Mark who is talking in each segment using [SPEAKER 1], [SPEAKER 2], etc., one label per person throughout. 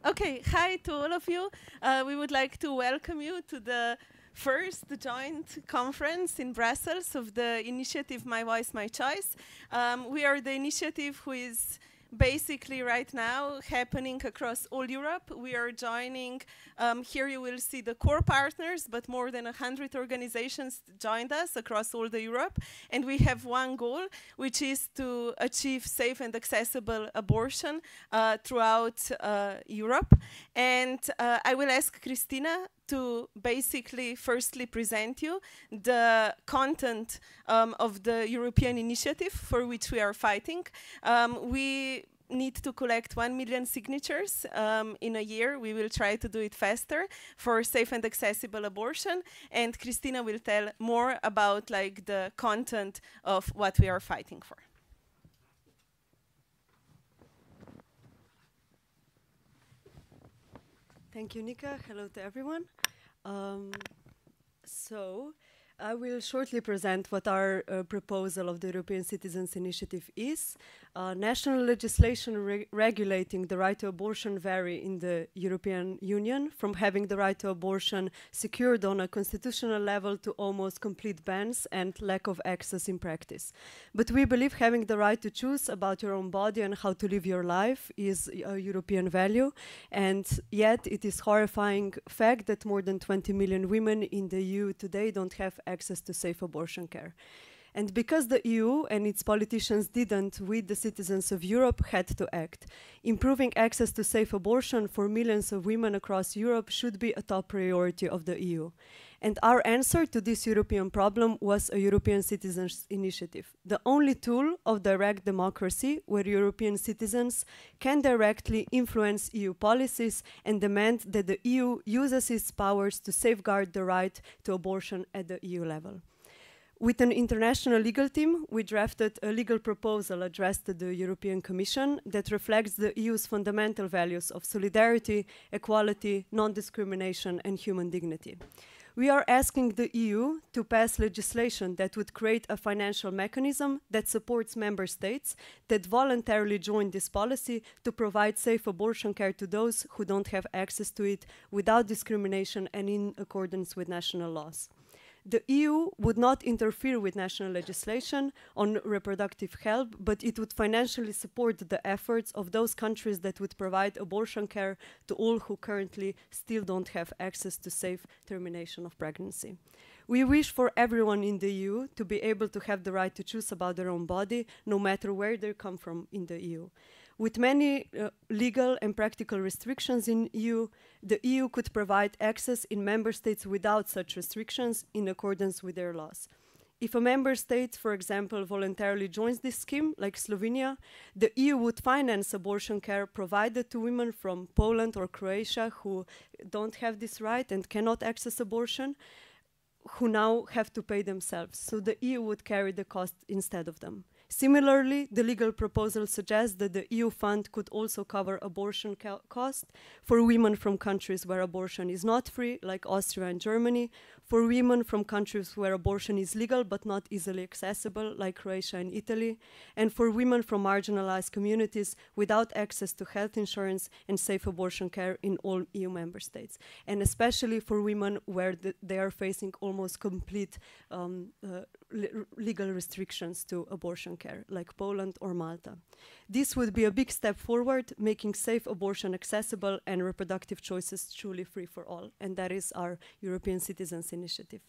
[SPEAKER 1] Okay, hi to all of you. We would like to welcome you to the first joint conference in Brussels of the initiative My Voice, My Choice. We are the initiative who is basically right now happening across all Europe. We are joining, here you will see the core partners, but more than 100 organizations joined us across all the Europe. And we have one goal, which is to achieve safe and accessible abortion throughout Europe. And I will ask Christina to basically firstly present you the content of the European initiative for which we are fighting. We need to collect 1 million signatures in a year. We will try to do it faster for safe and accessible abortion. And Christina will tell more about the content of what we are fighting for.
[SPEAKER 2] Thank you, Nika. Hello to everyone. I will shortly present what our proposal of the European Citizens Initiative is. National legislation regulating the right to abortion vary in the European Union, from having the right to abortion secured on a constitutional level to almost complete bans and lack of access in practice. But we believe having the right to choose about your own body and how to live your life is a European value, and yet it is horrifying fact that more than 20 million women in the EU today don't have access to safe abortion care. And because the EU and its politicians didn't, we, the citizens of Europe, had to act. Improving access to safe abortion for millions of women across Europe should be a top priority of the EU. And our answer to this European problem was a European Citizens Initiative, the only tool of direct democracy where European citizens can directly influence EU policies and demand that the EU uses its powers to safeguard the right to abortion at the EU level. With an international legal team, we drafted a legal proposal addressed to the European Commission that reflects the EU's fundamental values of solidarity, equality, non-discrimination, and human dignity. We are asking the EU to pass legislation that would create a financial mechanism that supports member states that voluntarily join this policy to provide safe abortion care to those who don't have access to it without discrimination and in accordance with national laws. The EU would not interfere with national legislation on reproductive health, but it would financially support the efforts of those countries that would provide abortion care to all who currently still don't have access to safe termination of pregnancy. We wish for everyone in the EU to be able to have the right to choose about their own body, no matter where they come from in the EU. With many legal and practical restrictions in EU, the EU could provide access in member states without such restrictions in accordance with their laws. If a member state, for example, voluntarily joins this scheme, like Slovenia, the EU would finance abortion care provided to women from Poland or Croatia who don't have this right and cannot access abortion, who now have to pay themselves. So the EU would carry the cost instead of them. Similarly, the legal proposal suggests that the EU fund could also cover abortion costs for women from countries where abortion is not free, like Austria and Germany, for women from countries where abortion is legal but not easily accessible, like Croatia and Italy, and for women from marginalized communities without access to health insurance and safe abortion care in all EU member states, and especially for women where they are facing almost complete legal restrictions to abortion care, like Poland or Malta. This would be a big step forward, making safe abortion accessible and reproductive choices truly free for all. And that is our European Citizens Initiative.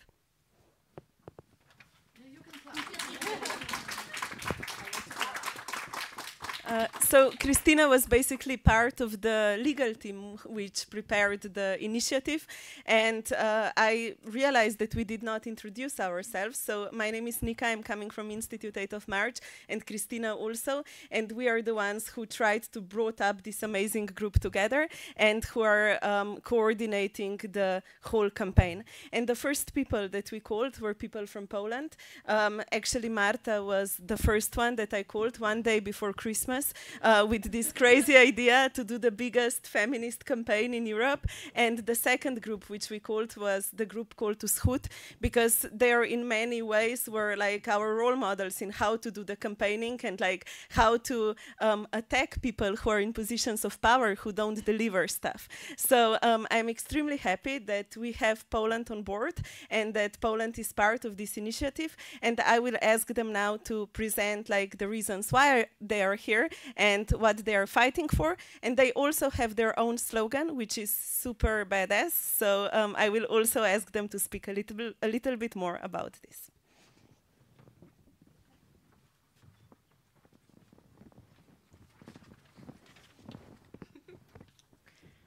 [SPEAKER 1] So Christina was basically part of the legal team which prepared the initiative, and I realized that we did not introduce ourselves. So my name is Nika, I'm coming from Institute 8 of March, and Christina also, and we are the ones who tried to brought up this amazing group together and who are coordinating the whole campaign. And the first people that we called were people from Poland. Actually, Marta was the first one that I called one day before Christmas, us with this crazy idea to do the biggest feminist campaign in Europe. And the second group, which we called, was the group called to Schut, because they're in many ways were like our role models in how to do the campaigning and like how to attack people who are in positions of power who don't deliver stuff. So I'm extremely happy that we have Poland on board and that Poland is part of this initiative. And I will ask them now to present like the reasons why they are here and what they are fighting for. And they also have their own slogan, which is super badass. So I will also ask them to speak a little bit more about this.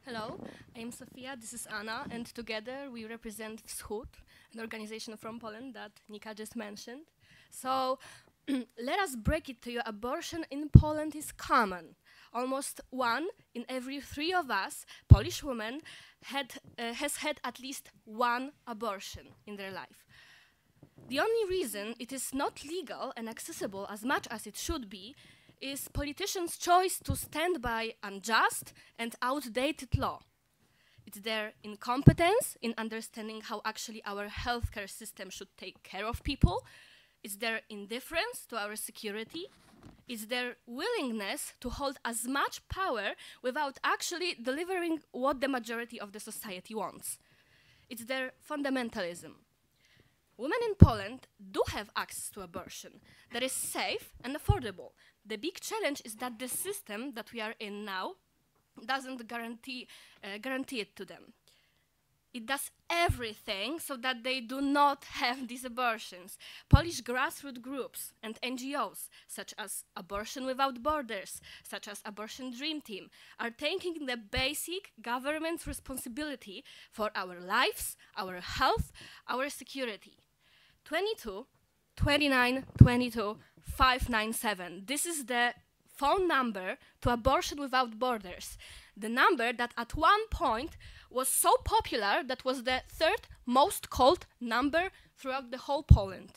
[SPEAKER 3] Hello, I'm Sofia, this is Anna, and together we represent Wschód, an organization from Poland that Nika just mentioned. So let us break it to you. Abortion in Poland is common. Almost 1 in every 3 of us, Polish women, has had at least 1 abortion in their life. The only reason it is not legal and accessible as much as it should be is politicians' choice to stand by unjust and outdated law. It's their incompetence in understanding how actually our healthcare system should take care of people. It's their indifference to our security. It's their willingness to hold as much power without actually delivering what the majority of the society wants. It's their fundamentalism. Women in Poland do have access to abortion that is safe and affordable. The big challenge is that the system that we are in now doesn't guarantee it to them. It does everything so that they do not have these abortions. Polish grassroots groups and NGOs, such as Abortion Without Borders, such as Abortion Dream Team, are taking the basic government's responsibility for our lives, our health, our security. 22 29 22 597. This is the phone number to Abortion Without Borders. The number that at one point was so popular that was the 3rd most called number throughout the whole Poland.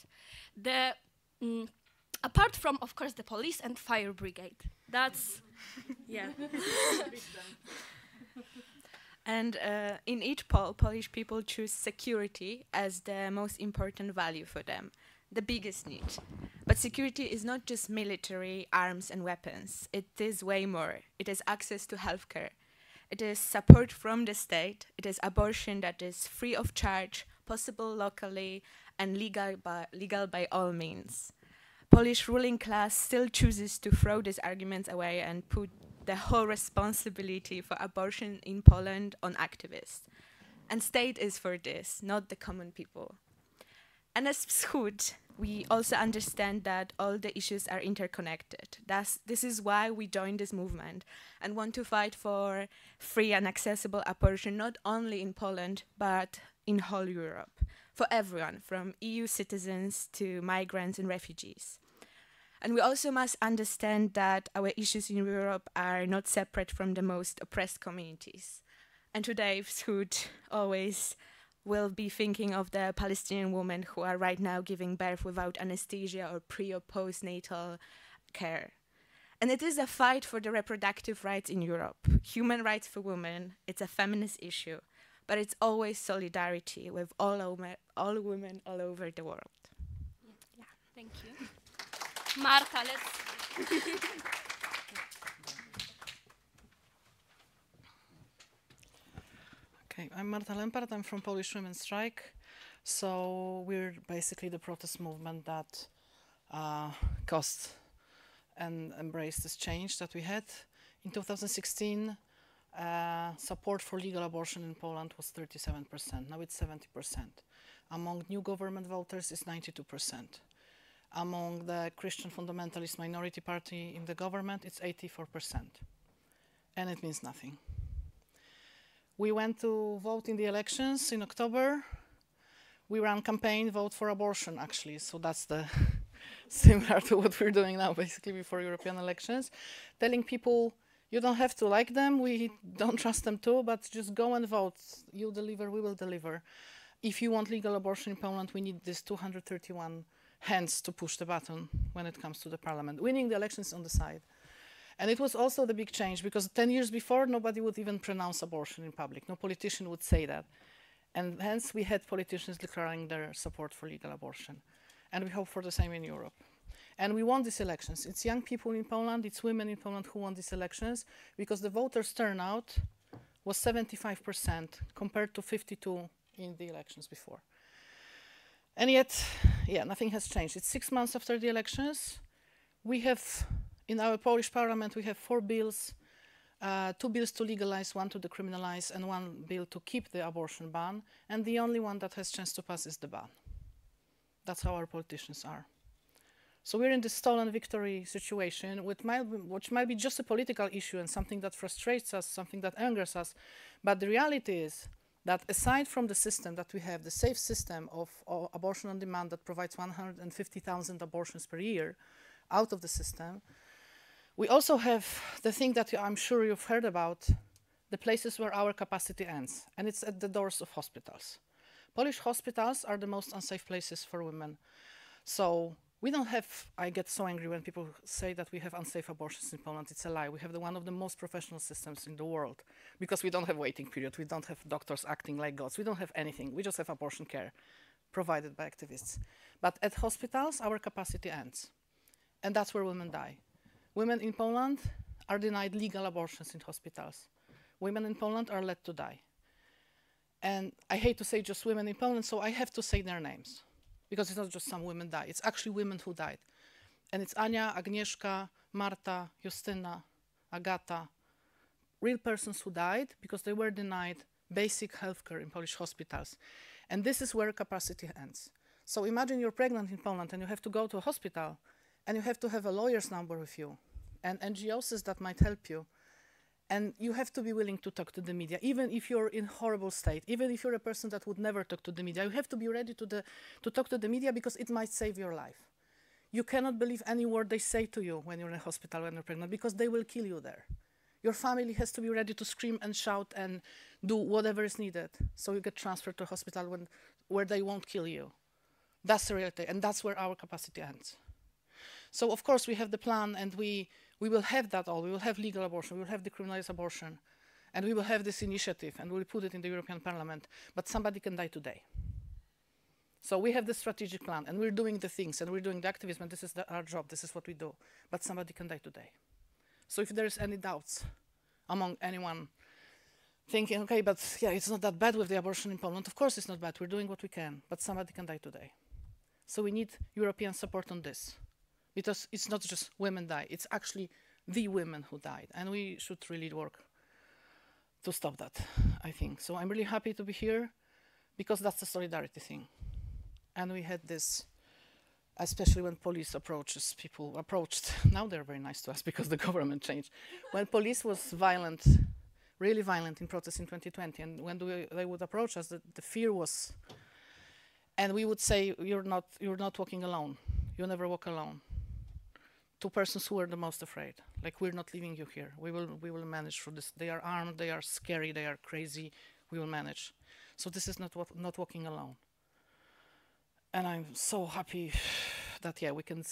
[SPEAKER 3] Apart from, of course, the police and fire brigade. That's, yeah.
[SPEAKER 4] And in each poll, Polish people choose security as the most important value for them, the biggest need. But security is not just military, arms and weapons. It is way more. It is access to healthcare. It is support from the state. It is abortion that is free of charge, possible locally, and legal by all means. Polish ruling class still chooses to throw these arguments away and put the whole responsibility for abortion in Poland on activists. And state is for this, not the common people. And as Wschód, we also understand that all the issues are interconnected. This is why we joined this movement and want to fight for free and accessible abortion, not only in Poland, but in whole Europe, for everyone, from EU citizens to migrants and refugees. And we also must understand that our issues in Europe are not separate from the most oppressed communities. And today, Wschód always will be thinking of the Palestinian women who are right now giving birth without anesthesia or pre- or postnatal care. And it is a fight for the reproductive rights in Europe. Human rights for women, it's a feminist issue, but it's always solidarity with all women all over the world.
[SPEAKER 3] Yeah, thank you. Marta, let's...
[SPEAKER 5] Okay, I'm Marta Lempart, I'm from Polish Women's Strike. So we're basically the protest movement that caused and embraced this change that we had. In 2016, support for legal abortion in Poland was 37%, now it's 70%. Among new government voters, it's 92%. Among the Christian fundamentalist minority party in the government, it's 84%. And it means nothing. We went to vote in the elections in October. We ran campaign, vote for abortion, actually. So that's the similar to what we're doing now, basically, before European elections. Telling people, you don't have to like them, we don't trust them too, but just go and vote. You deliver, we will deliver. If you want legal abortion in Poland, we need this 231 hands to push the button when it comes to the parliament. Winning the elections on the side. And it was also the big change, because 10 years before, nobody would even pronounce abortion in public. No politician would say that. And hence, we had politicians declaring their support for legal abortion. And we hope for the same in Europe. And we won these elections. It's young people in Poland, it's women in Poland who won these elections, because the voters' turnout was 75% compared to 52% in the elections before. And yet, yeah, nothing has changed. It's 6 months after the elections. We have, in our Polish parliament, we have 4 bills, 2 bills to legalize, 1 to decriminalize, and 1 bill to keep the abortion ban. And the only one that has chance to pass is the ban. That's how our politicians are. So we're in this stolen victory situation, which might be just a political issue and something that frustrates us, something that angers us. But the reality is that aside from the system that we have, the safe system of abortion on demand that provides 150,000 abortions per year out of the system, we also have the thing that I'm sure you've heard about, the places where our capacity ends, and it's at the doors of hospitals. Polish hospitals are the most unsafe places for women. So we don't have, I get so angry when people say that we have unsafe abortions in Poland. It's a lie. We have one of the most professional systems in the world, because we don't have waiting period. We don't have doctors acting like gods. We don't have anything. We just have abortion care provided by activists. But at hospitals, our capacity ends. And that's where women die. Women in Poland are denied legal abortions in hospitals. Women in Poland are let to die. And I hate to say just women in Poland, so I have to say their names, because it's not just some women die. It's actually women who died. And it's Ania, Agnieszka, Marta, Justyna, Agata, real persons who died because they were denied basic healthcare in Polish hospitals. And this is where capacity ends. So imagine you're pregnant in Poland and you have to go to a hospital and you have to have a lawyer's number with you and NGOs that might help you. And you have to be willing to talk to the media, even if you're in horrible state, even if you're a person that would never talk to the media. You have to be ready to talk to the media because it might save your life. You cannot believe any word they say to you when you're in a hospital, when you're pregnant, because they will kill you there. Your family has to be ready to scream and shout and do whatever is needed so you get transferred to a hospital where they won't kill you. That's the reality, and that's where our capacity ends. So, of course, we have the plan, and we will have that all. We will have legal abortion, we will have decriminalized abortion, and we will have this initiative, and we'll put it in the European Parliament, but somebody can die today. So we have the strategic plan, and we're doing the things, and we're doing the activism, and this is our job, this is what we do, but somebody can die today. So if there's any doubts among anyone thinking, okay, but yeah, it's not that bad with the abortion in Poland, of course it's not bad, we're doing what we can, but somebody can die today. So we need European support on this. Because it's not just women die, it's actually the women who died. And we should really work to stop that, I think. So I'm really happy to be here because that's the solidarity thing. And we had this, especially when police people approached, now they're very nice to us because the government changed. When police was violent, really violent in protests in 2020, and when they would approach us, the fear was, and we would say, you're not walking alone. You never walk alone. 2 persons who are the most afraid. Like, we're not leaving you here. We will manage through this. They are armed, they are scary, they are crazy. We will manage. So this is not walking alone. And I'm so happy that, yeah, we can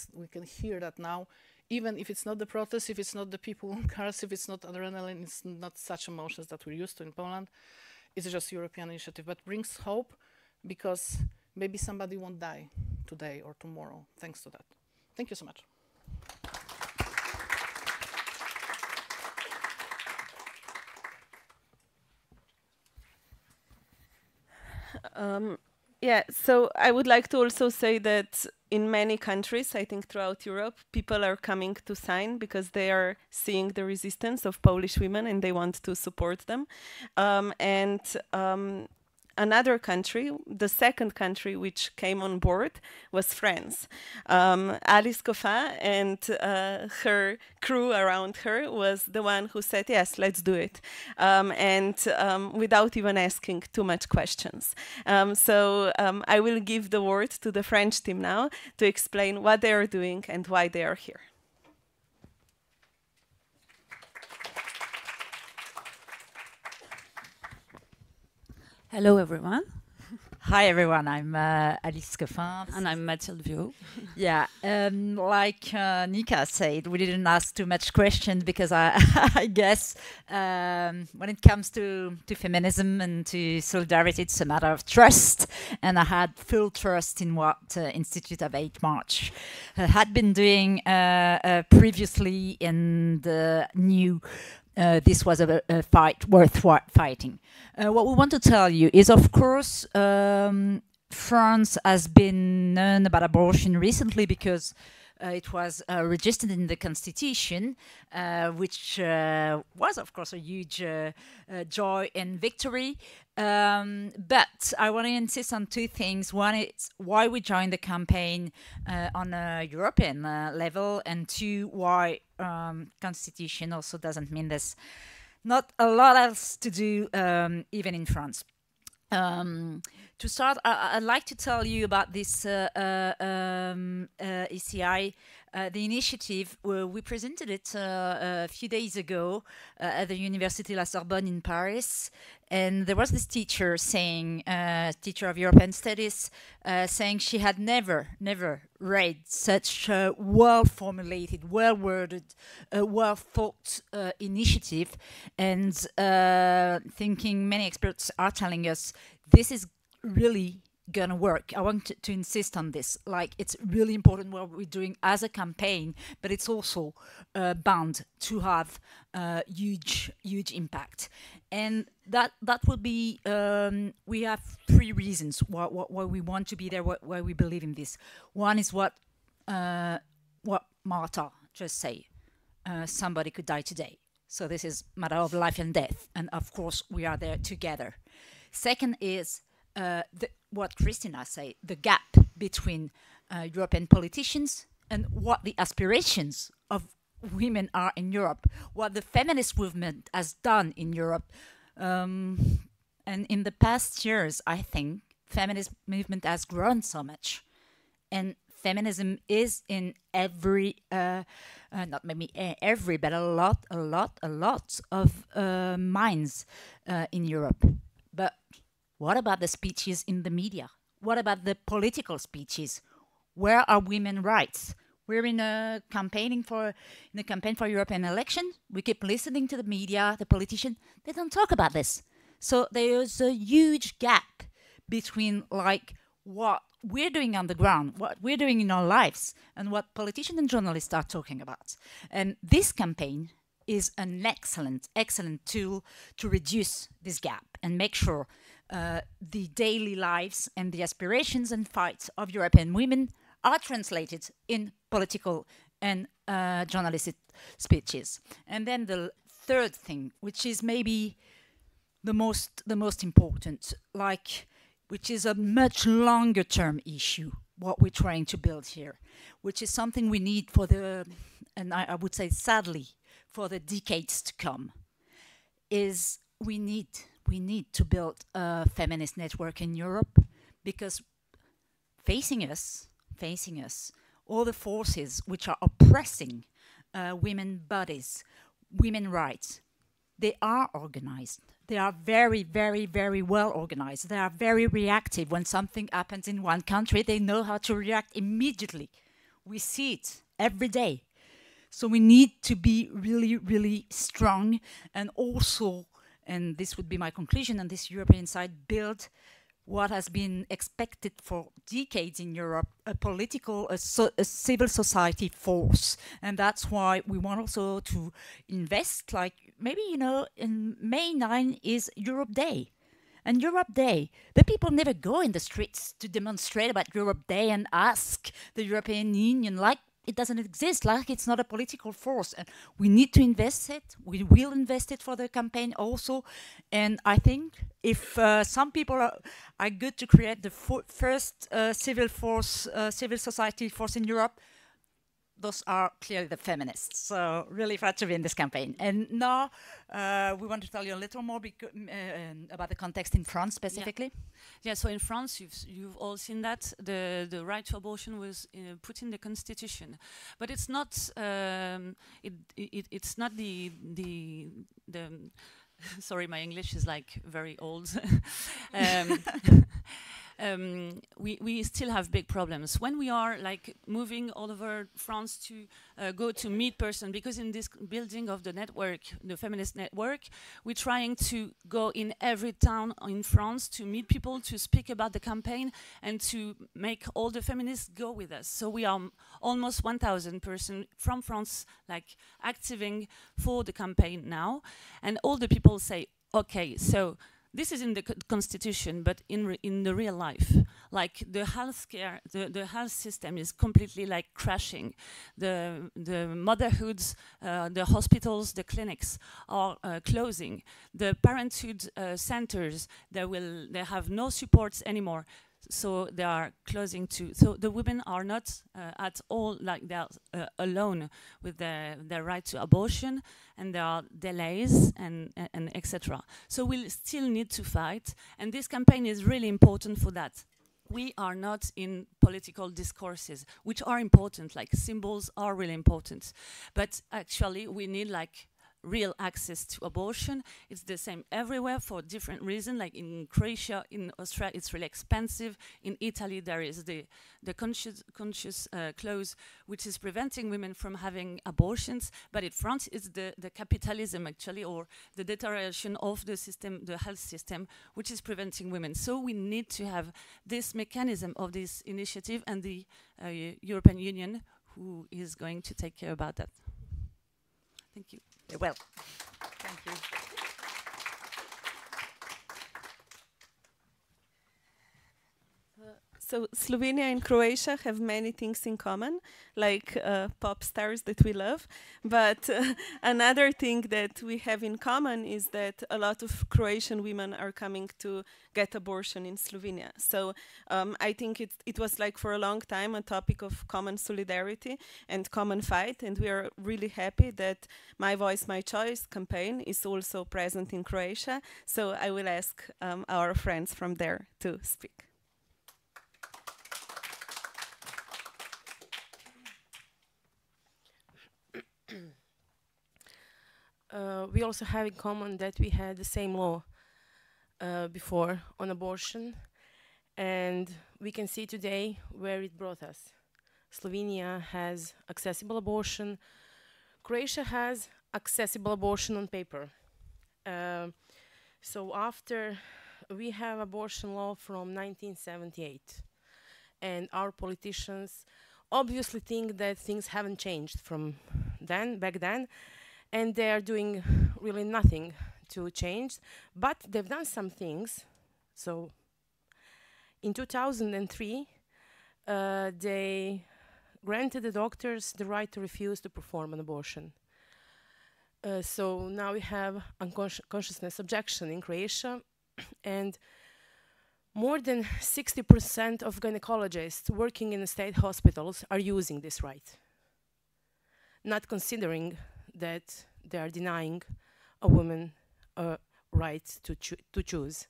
[SPEAKER 5] hear that now. Even if it's not the protest, if it's not the people in cars, if it's not adrenaline, it's not such emotions that we're used to in Poland. It's just a European initiative, but brings hope because maybe somebody won't die today or tomorrow thanks to that. Thank you so much.
[SPEAKER 1] Yeah, so I would like to also say that in many countries, I think throughout Europe, people are coming to sign because they are seeing the resistance of Polish women and they want to support them. Another country, the second country which came on board was France. Alice Coffin and her crew around her was the one who said, yes, let's do it. Without even asking too much questions. I will give the word to the French team now to explain what they are doing and why they are here.
[SPEAKER 6] Hello, everyone. Hi everyone, I'm Alice Coffin.
[SPEAKER 7] And I'm Mathilde Viau.
[SPEAKER 6] Yeah, like Nika said, we didn't ask too much questions because I, I guess when it comes to feminism and to solidarity, it's a matter of trust. And I had full trust in what Institute of 8 March had been doing previously, and knew this was a fight worth fighting. What we want to tell you is, of course, France has been known about abortion recently because it was registered in the constitution, which was, of course, a huge joy and victory. But I want to insist on two things. One is why we joined the campaign on a European level, and two, why constitution also doesn't mean there's not a lot else to do, even in France. To start, I'd like to tell you about this ECI, the initiative. We presented it a few days ago at the Université La Sorbonne in Paris, and there was this teacher saying, teacher of European Studies, saying she had never read such a well-formulated, well-worded, well-thought initiative, and thinking many experts are telling us this is really gonna work. I want to insist on this. Like, it's really important what we're doing as a campaign, but it's also bound to have huge impact. And that will be, we have 3 reasons why we want to be there, why we believe in this. One is what Marta just said. Somebody could die today. So this is a matter of life and death. And of course, we are there together. Second is what Christina said, the gap between European politicians and what the aspirations of women are in Europe, what the feminist movement has done in Europe. And in the past years, I think, feminist movement has grown so much. And feminism is in every, not maybe every, but a lot of minds in Europe. But what about the speeches in the media? What about the political speeches? Where are women's rights? We're in a campaign for European election. We keep listening to the media, the politicians. They don't talk about this. So there's a huge gap between like what we're doing on the ground, what we're doing in our lives, and what politicians and journalists are talking about. And this campaign is an excellent tool to reduce this gap and make sure the daily lives and the aspirations and fights of European women are translated in political and journalistic speeches. And then the third thing, which is maybe the most important, which is a much longer term issue, what we're trying to build here, which is something we need for the, and I would say sadly, for the decades to come, is we need to build a feminist network in Europe, because facing us, all the forces which are oppressing women's bodies, women's rights, they are organized. They are very well organized. They are very reactive. When something happens in one country, they know how to react immediately. We see it every day. So we need to be really strong, and also, and this would be my conclusion on this European side, build what has been expected for decades in Europe, a civil society force. And that's why we want also to invest, like maybe, in May 9 is Europe Day. And Europe Day, the people never go in the streets to demonstrate about Europe Day and ask the European Union, like it doesn't exist, like it's not a political force. And we need to invest it. We will invest it for the campaign also. And I think if some people are good to create the first civil society force in Europe, those are clearly the feminists. So really proud to be in this campaign. And now we want to tell you a little more about the context in France specifically.
[SPEAKER 7] Yeah, so in France, you've all seen that the right to abortion was put in the constitution, but it's not it's not the sorry, my English is like very old. we still have big problems. When we are like moving all over France to go to meet person, because in this building of the network, the feminist network, we're trying to go in every town in France to meet people, to speak about the campaign, and to make all the feminists go with us. So we are almost 1,000 persons from France, like acting for the campaign now, and all the people say, okay, so this is in the constitution, but in the real life, like the healthcare, the health system is completely like crashing. The motherhoods, the hospitals, the clinics are closing. The parenthood centers, they have no supports anymore. So they are closing too. So the women are not at all like they're alone with their right to abortion, and there are delays and etc. So we'll still need to fight, and this campaign is really important for that. We are not in political discourses, which are important, like symbols are really important, but actually we need like real access to abortion. It's the same everywhere for different reasons. Like in Croatia, in Austria, it's really expensive. In Italy, there is the conscious clause, which is preventing women from having abortions. But in France, it's the capitalism, actually, or the deterioration of the system, the health system, which is preventing women. So we need to have this mechanism of this initiative, and the European Union, who is going to take care about that. Thank you.
[SPEAKER 8] Well, thank you.
[SPEAKER 1] So Slovenia and Croatia have many things in common, like pop stars that we love. But another thing that we have in common is that a lot of Croatian women are coming to get abortion in Slovenia. So I think it was like for a long time a topic of common solidarity and common fight. And we are really happy that My Voice, My Choice campaign is also present in Croatia. So I will ask our friends from there to speak.
[SPEAKER 9] We also have in common that we had the same law before on abortion, and we can see today where it brought us. Slovenia has accessible abortion. Croatia has accessible abortion on paper. So after we have abortion law from 1978, and our politicians obviously think that things haven't changed from back then, and they are doing really nothing to change, but they've done some things. So in 2003, they granted the doctors the right to refuse to perform an abortion. So now we have unconsciousness objection in Croatia, and more than 60% of gynecologists working in the state hospitals are using this right, not considering that they are denying a woman a right to choose.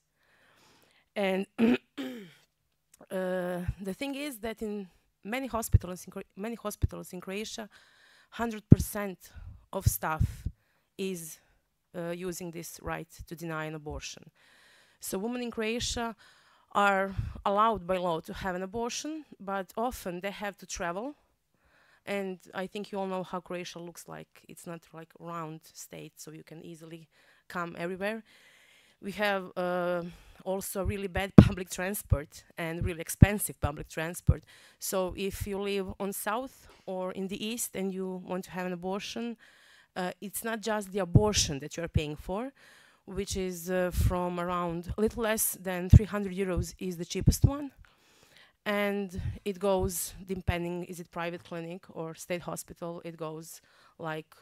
[SPEAKER 9] And the thing is that in many hospitals in Croatia, 100% of staff is using this right to deny an abortion. So women in Croatia are allowed by law to have an abortion, but often they have to travel. And I think you all know how Croatia looks like. It's not like a round state, so you can easily come everywhere. We have also really bad public transport and really expensive public transport. So if you live on south or in the east and you want to have an abortion, it's not just the abortion that you're paying for, which is from around a little less than 300 euros is the cheapest one. And it goes, depending, is it private clinic or state hospital, it goes like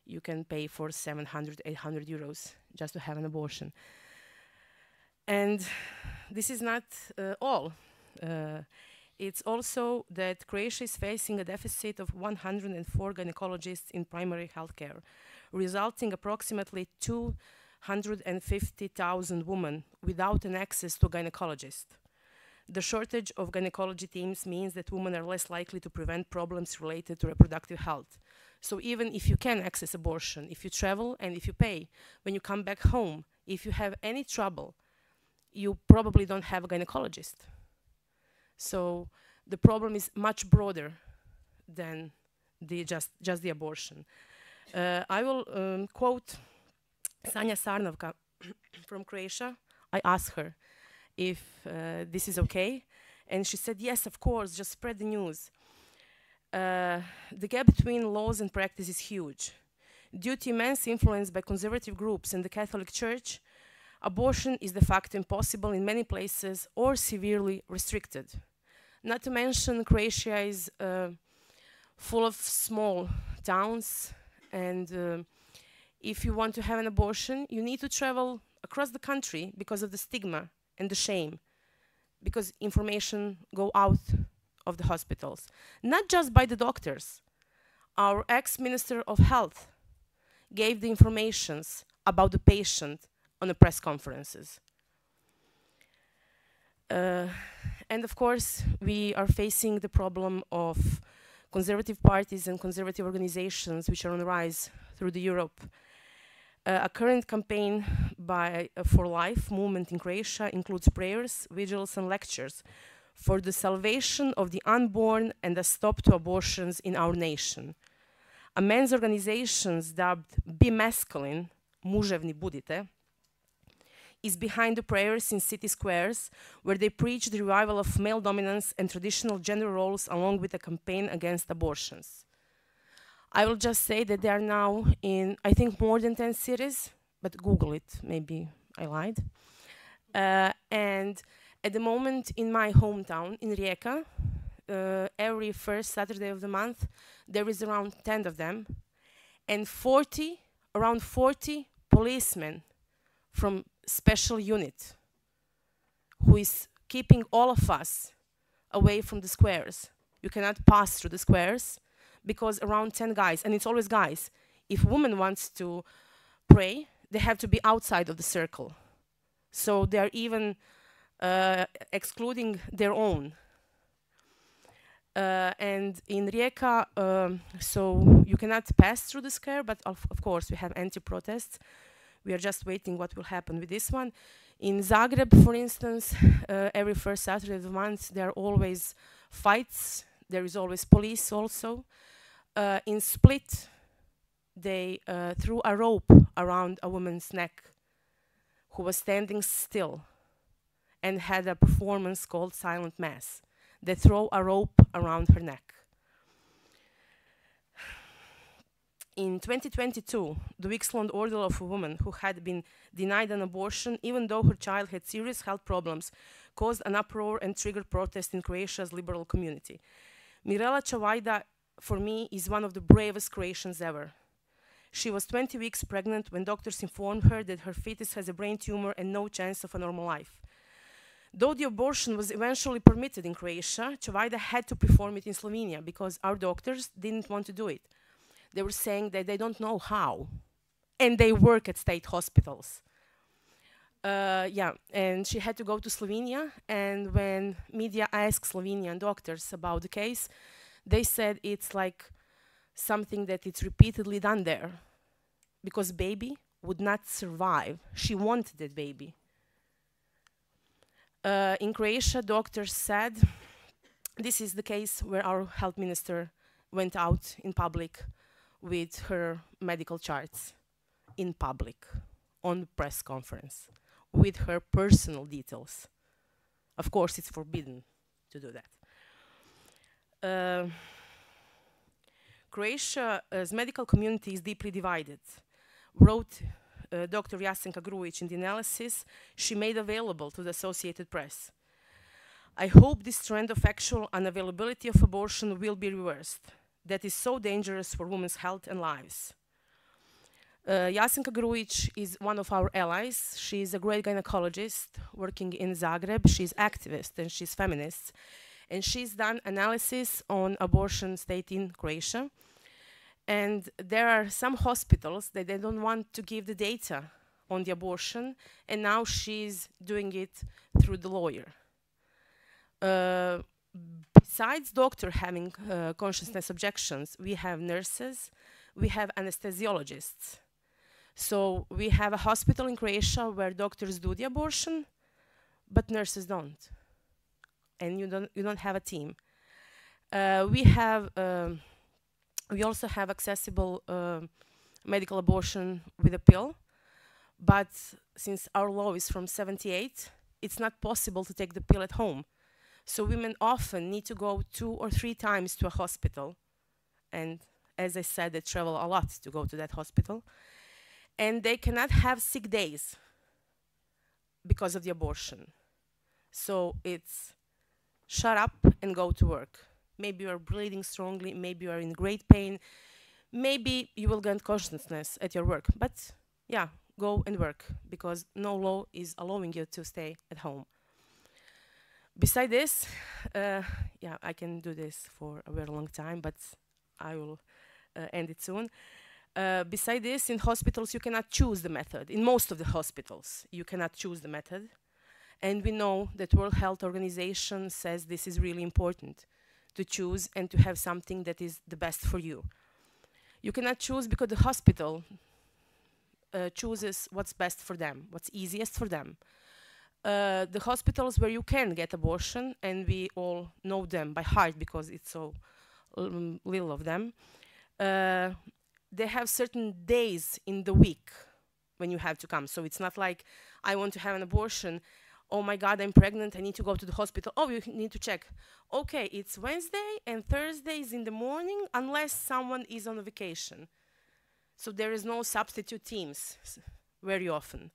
[SPEAKER 9] you can pay for 700, 800 euros just to have an abortion. And this is not all. It's also that Croatia is facing a deficit of 104 gynecologists in primary healthcare, resulting approximately 250,000 women without an access to a gynecologist. The shortage of gynecology teams means that women are less likely to prevent problems related to reproductive health. So even if you can access abortion, if you travel and if you pay, when you come back home, if you have any trouble, you probably don't have a gynecologist. So the problem is much broader than just the abortion. I will quote Sanja Sarnovka from Croatia. I asked her if this is okay, and she said, yes, of course, just spread the news. The gap between laws and practice is huge. Due to immense influence by conservative groups and the Catholic Church, abortion is de facto impossible in many places or severely restricted. Not to mention, Croatia is full of small towns, and if you want to have an abortion, you need to travel across the country because of the stigma and the shame, because information go out of the hospitals, not just by the doctors. Our ex-Minister of Health gave the informations about the patient on the press conferences. And of course, we are facing the problem of conservative parties and conservative organizations which are on the rise through the Europe. A current campaign by For Life movement in Croatia includes prayers, vigils, and lectures for the salvation of the unborn and a stop to abortions in our nation. A men's organization dubbed Be Masculine, Muževni budite, is behind the prayers in city squares, where they preach the revival of male dominance and traditional gender roles, along with a campaign against abortions. I will just say that they are now in, I think, more than 10 cities, but Google it, maybe I lied. And at the moment in my hometown, in Rijeka, every first Saturday of the month, there is around 10 of them, and around 40 policemen from special unit who is keeping all of us away from the squares. You cannot pass through the squares because around 10 guys, and it's always guys. If a woman wants to pray, they have to be outside of the circle. So they're even excluding their own. And in Rijeka, so you cannot pass through the square, but of course we have anti-protests. We are just waiting what will happen with this one. In Zagreb, for instance, every first Saturday of the month, there are always fights. There is always police also. In Split, they threw a rope around a woman's neck who was standing still and had a performance called Silent Mass. They throw a rope around her neck. In 2022, the weeks-long ordeal of a woman who had been denied an abortion, even though her child had serious health problems, caused an uproar and triggered protest in Croatia's liberal community. Mirela Čavajda, for me, is one of the bravest Croatians ever. She was 20 weeks pregnant when doctors informed her that her fetus has a brain tumor and no chance of a normal life. Though the abortion was eventually permitted in Croatia, Čavajda had to perform it in Slovenia because our doctors didn't want to do it. They were saying that they don't know how, and they work at state hospitals. And she had to go to Slovenia, and when media asked Slovenian doctors about the case, they said it's like something that it's repeatedly done there, because baby would not survive. She wanted that baby. In Croatia, doctors said, this is the case where our health minister went out in public with her medical charts in public, on the press conference, with her personal details. Of course, it's forbidden to do that. Croatia's medical community is deeply divided, wrote Dr. Jasenka Grujic in the analysis she made available to the Associated Press. I hope this trend of actual unavailability of abortion will be reversed. That is so dangerous for women's health and lives. Jasenka Grujic is one of our allies. She is a great gynecologist working in Zagreb. She's activist and she's feminist. And she's done analysis on abortion state in Croatia. And there are some hospitals that they don't want to give the data on the abortion, and now she's doing it through the lawyer. Besides doctor having consciousness objections, we have nurses, we have anesthesiologists. So we have a hospital in Croatia where doctors do the abortion, but nurses don't, and you don't have a team. We also have accessible medical abortion with a pill, but since our law is from '78, it's not possible to take the pill at home. So women often need to go 2 or 3 times to a hospital, and as I said, they travel a lot to go to that hospital, and they cannot have sick days because of the abortion. So it's shut up and go to work. Maybe you are bleeding strongly, maybe you are in great pain, maybe you will gain consciousness at your work, but yeah, go and work, because no law is allowing you to stay at home. Beside this, yeah, I can do this for a very long time, but I will end it soon. Beside this, in hospitals, you cannot choose the method. In most of the hospitals, you cannot choose the method. And we know that World Health Organization says this is really important, to choose and to have something that is the best for you. You cannot choose because the hospital chooses what's best for them, what's easiest for them. The hospitals where you can get abortion, and we all know them by heart because it's so little of them, they have certain days in the week when you have to come. So it's not like, I want to have an abortion, oh my God, I'm pregnant, I need to go to the hospital. Oh, you need to check. Okay, it's Wednesday and Thursdays in the morning, unless someone is on a vacation. So there is no substitute teams very often.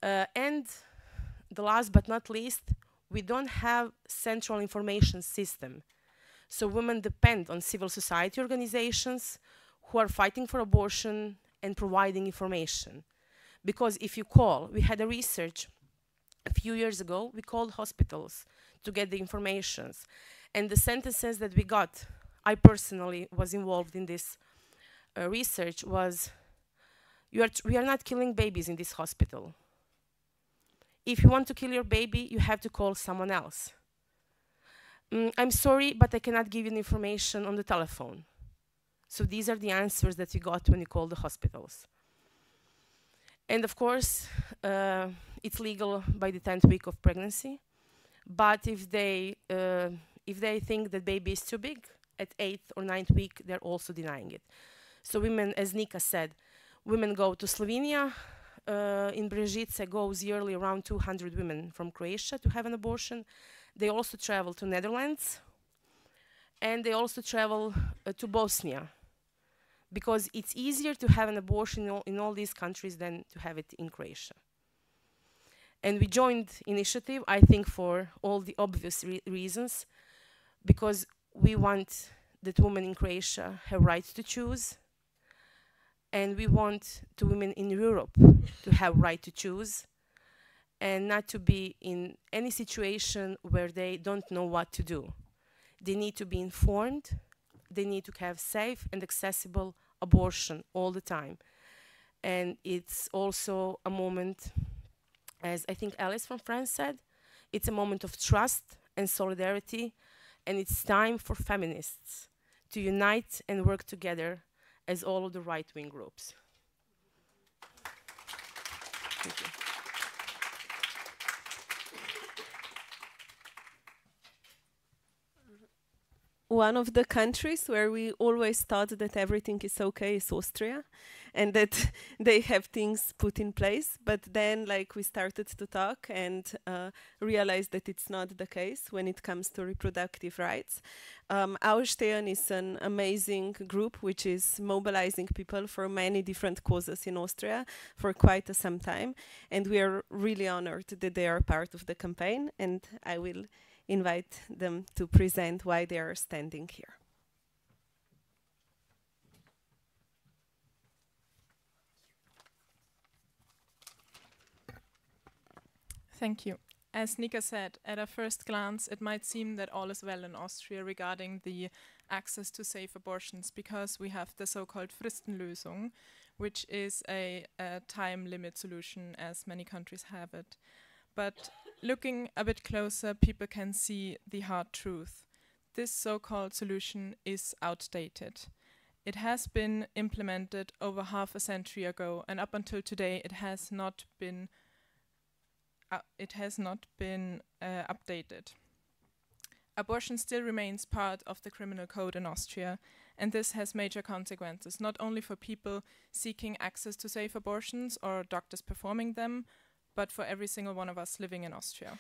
[SPEAKER 9] And the last but not least, we don't have central information system. So women depend on civil society organizations who are fighting for abortion and providing information. Because if you call, we had a research a few years ago, we called hospitals to get the informations. And the sentences that we got, I personally was involved in this research, was, we are not killing babies in this hospital. If you want to kill your baby, you have to call someone else. I'm sorry, but I cannot give you information on the telephone. So these are the answers that we got when we called the hospitals. And of course, it's legal by the 10th week of pregnancy. But if they think that baby is too big, at 8th or 9th week, they're also denying it. So women, as Nika said, women go to Slovenia. In Brežice goes yearly around 200 women from Croatia to have an abortion. They also travel to Netherlands. And they also travel to Bosnia, because it's easier to have an abortion in all these countries than to have it in Croatia. And we joined initiative, I think, for all the obvious reasons, because we want that women in Croatia have rights to choose, and we want the women in Europe to have right to choose, and not to be in any situation where they don't know what to do. They need to be informed, they need to have safe and accessible abortion all the time. And it's also a moment, as I think Alice from France said, it's a moment of trust and solidarity, and it's time for feminists to unite and work together as all of the right-wing groups. Thank you.
[SPEAKER 1] One of the countries where we always thought that everything is okay is Austria, and that they have things put in place. But then, like, we started to talk and realized that it's not the case when it comes to reproductive rights. Aufstehen is an amazing group which is mobilizing people for many different causes in Austria for quite some time, and we are really honored that they are part of the campaign, and I will invite them to present why they are standing here.
[SPEAKER 10] Thank you. As Nika said, at a first glance, it might seem that all is well in Austria regarding the access to safe abortions, because we have the so-called Fristenlösung, which is a time limit solution, as many countries have it. But looking a bit closer, people can see the hard truth. This so-called solution is outdated. It has been implemented over half a century ago, and up until today it has not been it has not been updated. Abortion still remains part of the criminal code in Austria, and this has major consequences, not only for people seeking access to safe abortions or doctors performing them, but for every single one of us living in Austria.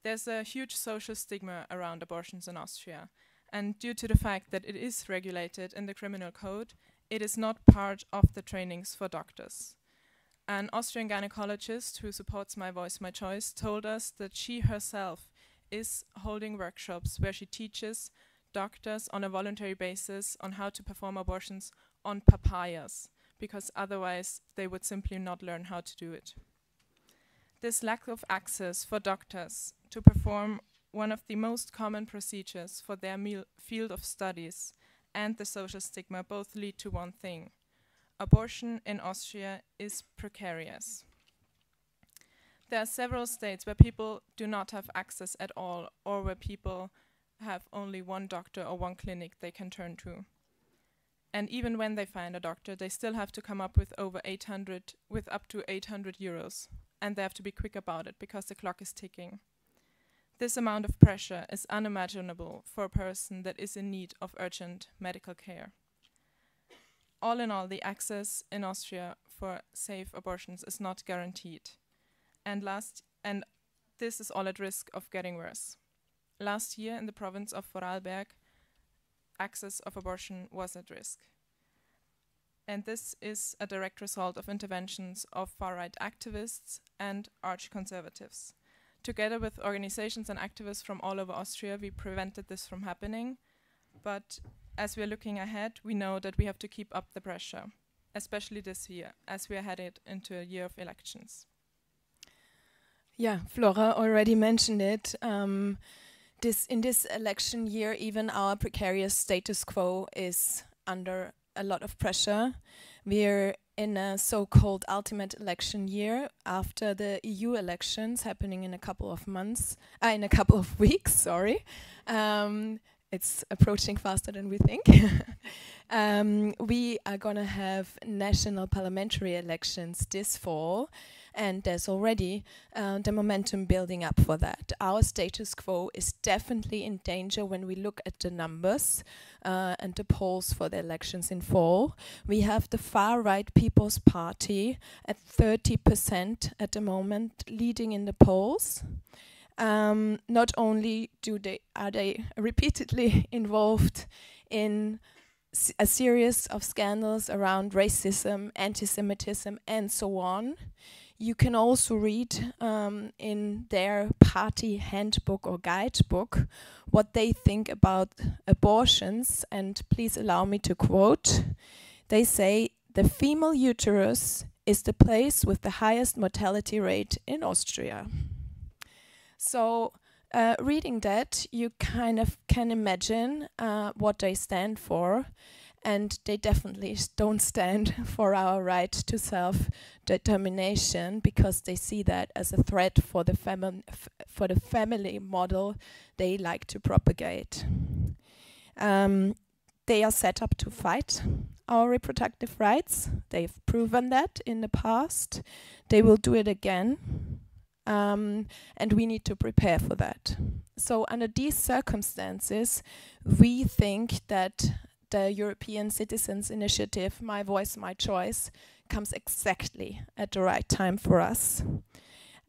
[SPEAKER 10] There's a huge social stigma around abortions in Austria, and due to the fact that it is regulated in the criminal code, it is not part of the trainings for doctors. An Austrian gynecologist who supports My Voice, My Choice told us that she herself is holding workshops where she teaches doctors on a voluntary basis on how to perform abortions on papayas, because otherwise they would simply not learn how to do it. This lack of access for doctors to perform one of the most common procedures for their field of studies and the social stigma both lead to one thing. Abortion in Austria is precarious. There are several states where people do not have access at all, or where people have only one doctor or one clinic they can turn to. And even when they find a doctor, they still have to come up with up to 800 euros. And they have to be quick about it because the clock is ticking. This amount of pressure is unimaginable for a person that is in need of urgent medical care. All in all, the access in Austria for safe abortions is not guaranteed. And this is all at risk of getting worse. Last year in the province of Vorarlberg, access of abortion was at risk. And this is a direct result of interventions of far-right activists and arch-conservatives. Together with organizations and activists from all over Austria, we prevented this from happening. But as we are looking ahead, we know that we have to keep up the pressure, especially this year, as we are headed into a year of elections.
[SPEAKER 11] Yeah, Flora already mentioned it. In this election year, even our precarious status quo is under a lot of pressure. We're in a so-called ultimate election year after the EU elections happening in a couple of weeks. Sorry, it's approaching faster than we think. We are gonna have national parliamentary elections this fall, and there's already the momentum building up for that. Our status quo is definitely in danger when we look at the numbers and the polls for the elections in fall. We have the far-right People's Party at 30% at the moment, leading in the polls. Not only are they repeatedly involved in a series of scandals around racism, anti-Semitism, and so on. You can also read in their party handbook or guidebook what they think about abortions, and please allow me to quote. They say, "The female uterus is the place with the highest mortality rate in Austria." So reading that, you kind of can imagine what they stand for. And they definitely don't stand for our right to self-determination, because they see that as a threat for the family model they like to propagate. They are set up to fight our reproductive rights. They've proven that in the past. They will do it again. And we need to prepare for that. So under these circumstances, we think that the European Citizens Initiative, My Voice, My Choice, comes exactly at the right time for us.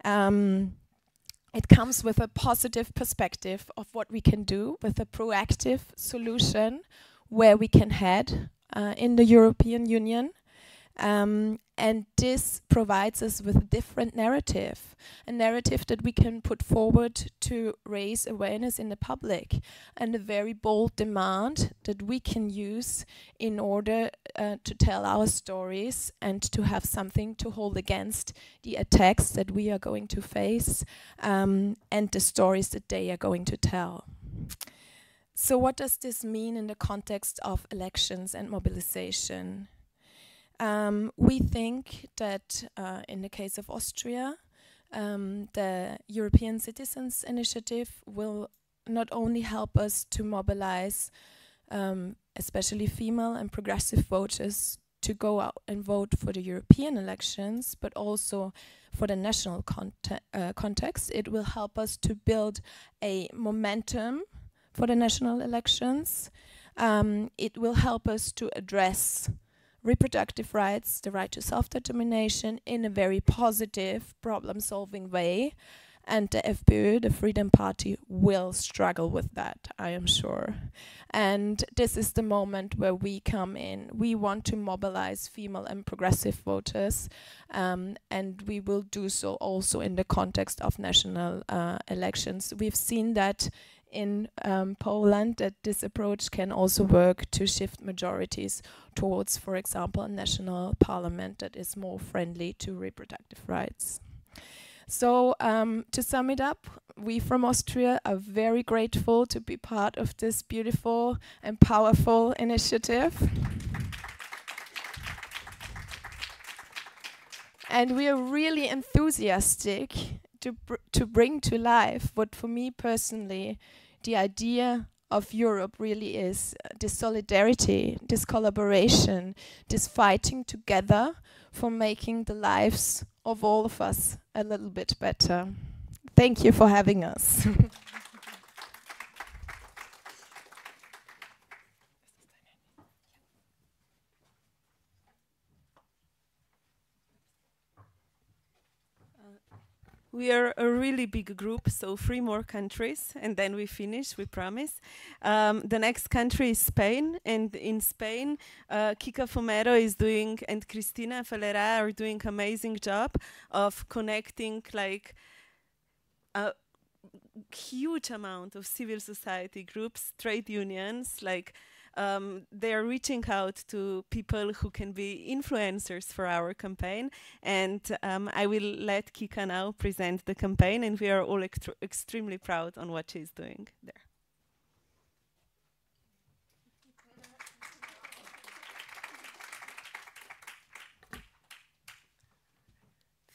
[SPEAKER 11] It comes with a positive perspective of what we can do, with a proactive solution where we can head in the European Union. And this provides us with a different narrative, a narrative that we can put forward to raise awareness in the public, and a very bold demand that we can use in order to tell our stories and to have something to hold against the attacks that we are going to face and the stories that they are going to tell. So what does this mean in the context of elections and mobilization? We think that in the case of Austria, the European Citizens Initiative will not only help us to mobilize especially female and progressive voters to go out and vote for the European elections, but also for the national context. It will help us to build a momentum for the national elections. It will help us to address reproductive rights, the right to self-determination, in a very positive, problem-solving way. And the FPÖ, the Freedom Party, will struggle with that, I am sure. And this is the moment where we come in. We want to mobilize female and progressive voters, and we will do so also in the context of national elections. We've seen that in Poland, that this approach can also work to shift majorities towards, for example, a national parliament that is more friendly to reproductive rights. So to sum it up, we from Austria are very grateful to be part of this beautiful and powerful initiative. And we are really enthusiastic to bring to life what, for me personally, the idea of Europe really is: this solidarity, this collaboration, this fighting together for making the lives of all of us a little bit better. Thank you for having us.
[SPEAKER 1] We are a really big group, so 3 more countries, and then we finish, we promise. The next country is Spain, and in Spain, Kika Fumero is doing, and Cristina Falera are doing amazing job of connecting like a huge amount of civil society groups, trade unions, like they are reaching out to people who can be influencers for our campaign. And I will let Kika now present the campaign, and we are all extremely proud on what she's doing there.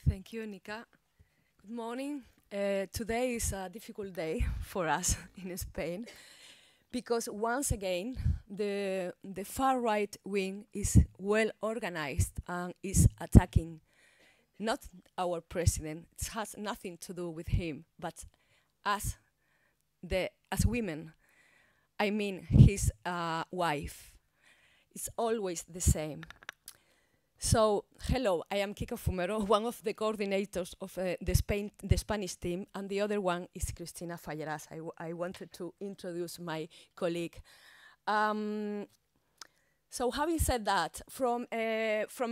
[SPEAKER 12] Thank you, Nika. Good morning. Today is a difficult day for us in Spain, because once again the far right wing is well organized and is attacking not our president. It has nothing to do with him, but as women. I mean his wife. It's always the same. So, hello, I am Kika Fumero, one of the coordinators of the Spanish team, and the other one is Cristina Falleras. I wanted to introduce my colleague. So, having said that, from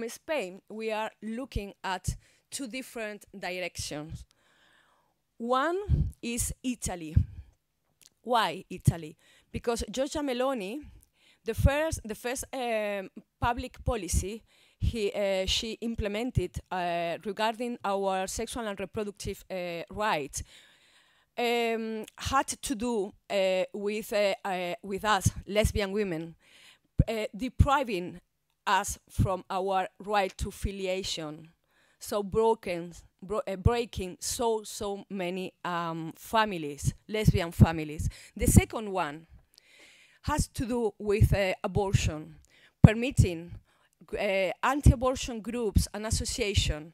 [SPEAKER 12] Spain, we are looking at 2 different directions. One is Italy. Why Italy? Because Giorgia Meloni, the first public policy she implemented regarding our sexual and reproductive rights had to do with us, lesbian women, depriving us from our right to filiation. So breaking so many families, lesbian families. The second one has to do with abortion, permitting anti-abortion groups and associations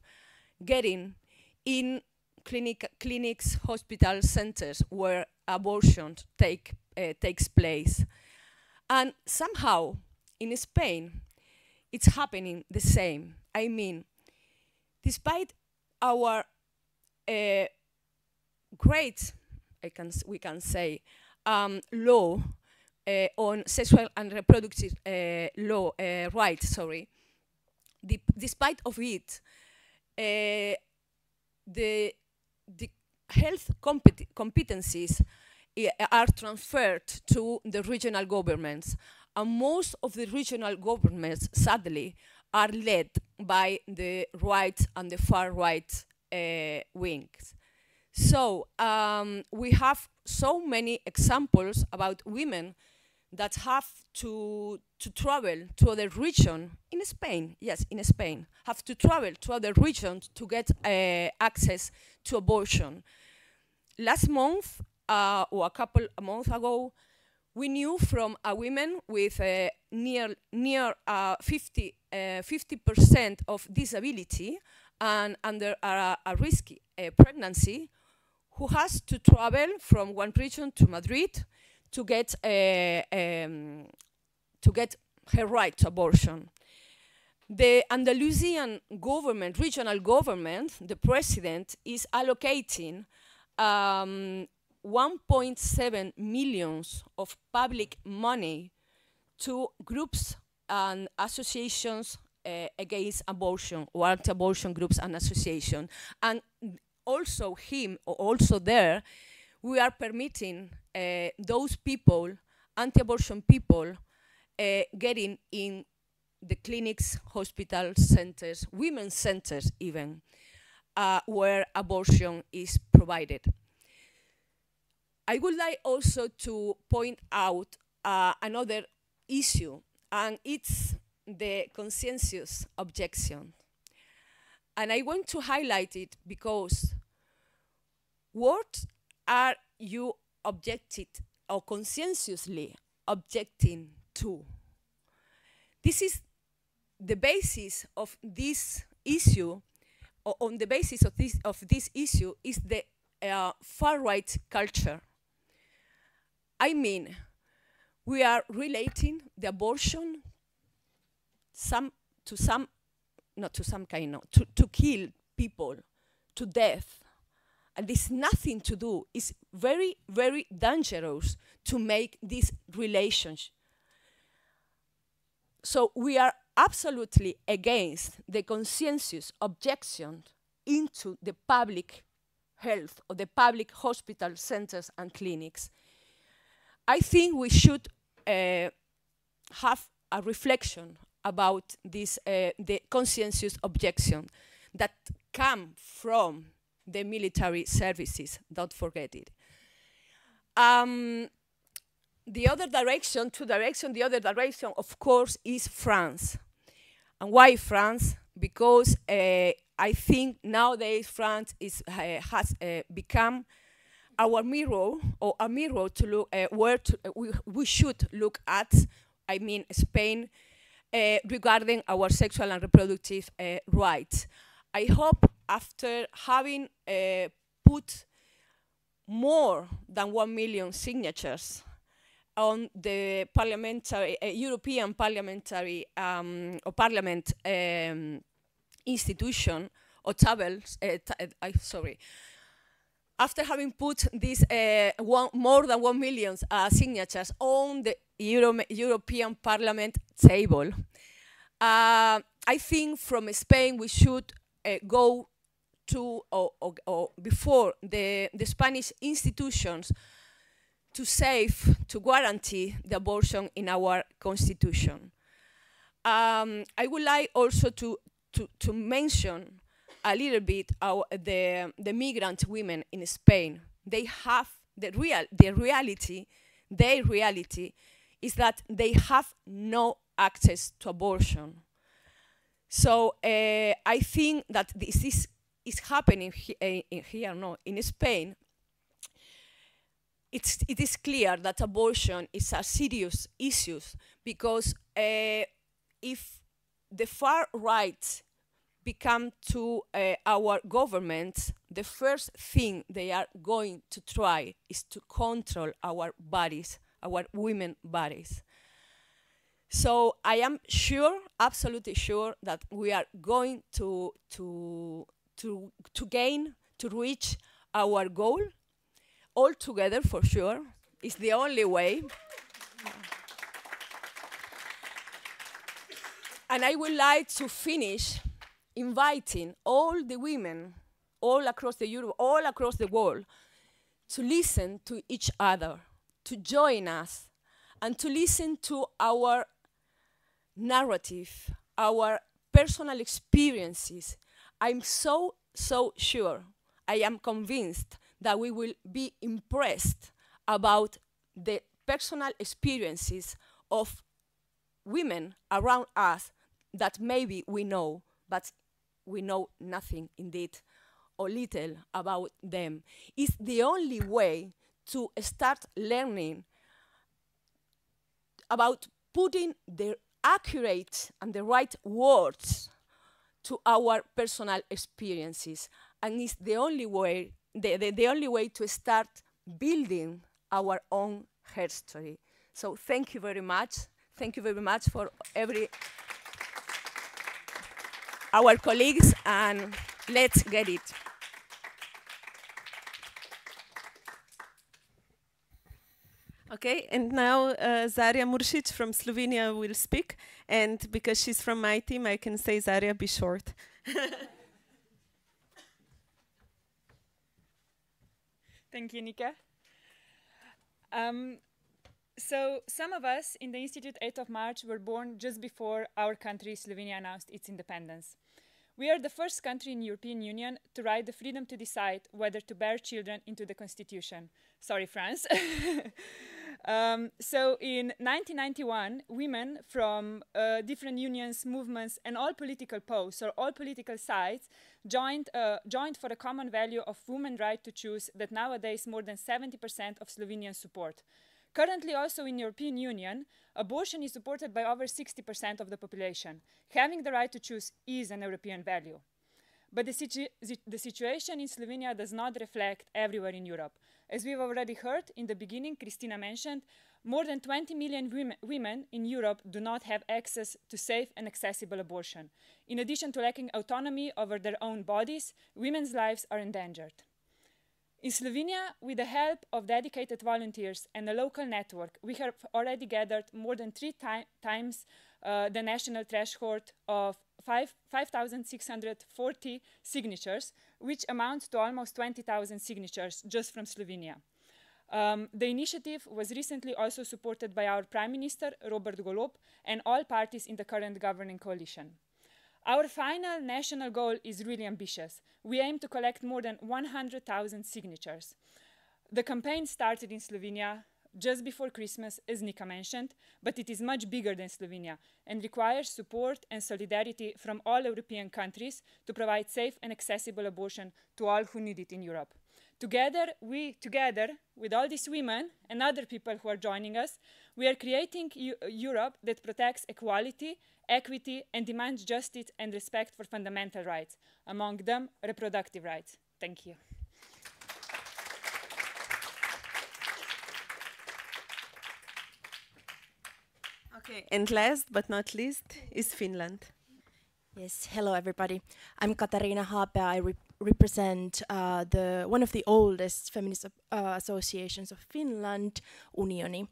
[SPEAKER 12] getting in clinics, hospital centers where abortion takes place. And somehow, in Spain, it's happening the same. I mean, despite our great, we can say, law on sexual and reproductive rights, sorry. Despite of it, the health competencies are transferred to the regional governments, and most of the regional governments, sadly, are led by the right and the far right wings. So we have so many examples about women that have to travel to other regions in Spain, yes, in Spain, have to travel to other regions to get access to abortion. Last month, or a couple of months ago, we knew from a woman with near 50 50% of disability and under a risky pregnancy, who has to travel from one region to Madrid to get her right to abortion. The Andalusian government, regional government, the president is allocating 1.7 million of public money to groups and associations against abortion, or anti-abortion groups and associations. And also there, we are permitting those people, anti-abortion people, getting in the clinics, hospitals, centers, women's centers even, where abortion is provided. I would like also to point out another issue, and it's the consensus objection. And I want to highlight it because what are you objected or consensusly objecting to? This is the basis of this issue, or on the basis of this issue is the far-right culture. I mean, we are relating the abortion to kill people to death. And there's nothing to do. It's very, very dangerous to make this relationship. So we are absolutely against the consensus objection into the public health or the public hospital centers and clinics. I think we should have a reflection about this, the consensus objection that come from the military services. Don't forget it. The other direction, the other direction, of course, is France. And why France? Because I think nowadays France has become our mirror, or a mirror to look where we should look at. I mean, Spain, regarding our sexual and reproductive rights. I hope after having put more than 1 million signatures on the parliamentary, European parliamentary or parliament institution, or tables, after having put this more than 1 million signatures on the European Parliament table, I think from Spain we should go to, or before the Spanish institutions, to guarantee the abortion in our constitution. I would like also to mention a little bit the migrant women in Spain. They have their reality is that they have no access to abortion. So I think that this is happening in Spain. It is clear that abortion is a serious issue because if the far right become to our government, the first thing they are going to try is to control our bodies, our women bodies. So I am sure, absolutely sure, that we are going to reach our goal all together, for sure. It's the only way. And I would like to finish inviting all the women all across Europe, all across the world, to listen to each other, to join us, and to listen to our narrative, our personal experiences. I'm so sure, I am convinced that we will be impressed about the personal experiences of women around us that maybe we know, but we know nothing indeed, or little about them. It's the only way to start learning about putting accurate and the right words to our personal experiences, and it's the only way, the only way to start building our own history. So thank you very much. Thank you very much for our colleagues, and let's get it.
[SPEAKER 1] Okay, and now Zarja Muršić from Slovenia will speak, and because she's from my team, I can say, Zarja, be short.
[SPEAKER 13] Thank you, Nika. So some of us in the Institute 8th of March were born just before our country, Slovenia, announced its independence. We are the first country in the European Union to write the freedom to decide whether to bear children into the Constitution. Sorry, France. So in 1991, women from different unions, movements, and all political posts or all political sides joined for a common value of women's right to choose that nowadays more than 70% of Slovenians support. Currently, also in the European Union, abortion is supported by over 60% of the population. Having the right to choose is an European value. But the situation in Slovenia does not reflect everywhere in Europe. As we've already heard in the beginning, Kristina mentioned, more than 20 million women in Europe do not have access to safe and accessible abortion. In addition to lacking autonomy over their own bodies, women's lives are endangered. In Slovenia, with the help of dedicated volunteers and a local network, we have already gathered more than 3 times the national threshold of 5,640 signatures, which amounts to almost 20,000 signatures just from Slovenia. The initiative was recently also supported by our Prime Minister, Robert Golob, and all parties in the current governing coalition. Our final national goal is really ambitious. We aim to collect more than 100,000 signatures. The campaign started in Slovenia just before Christmas, as Nika mentioned, but it is much bigger than Slovenia and requires support and solidarity from all European countries to provide safe and accessible abortion to all who need it in Europe. Together with all these women and other people who are joining us, we are creating Europe that protects equality, equity, and demands justice and respect for fundamental rights, among them reproductive rights. Thank you.
[SPEAKER 1] Okay, and last but not least is Finland.
[SPEAKER 14] Yes, hello everybody. I'm Katariina Haapea. I represent one of the oldest feminist associations of Finland, Unioni.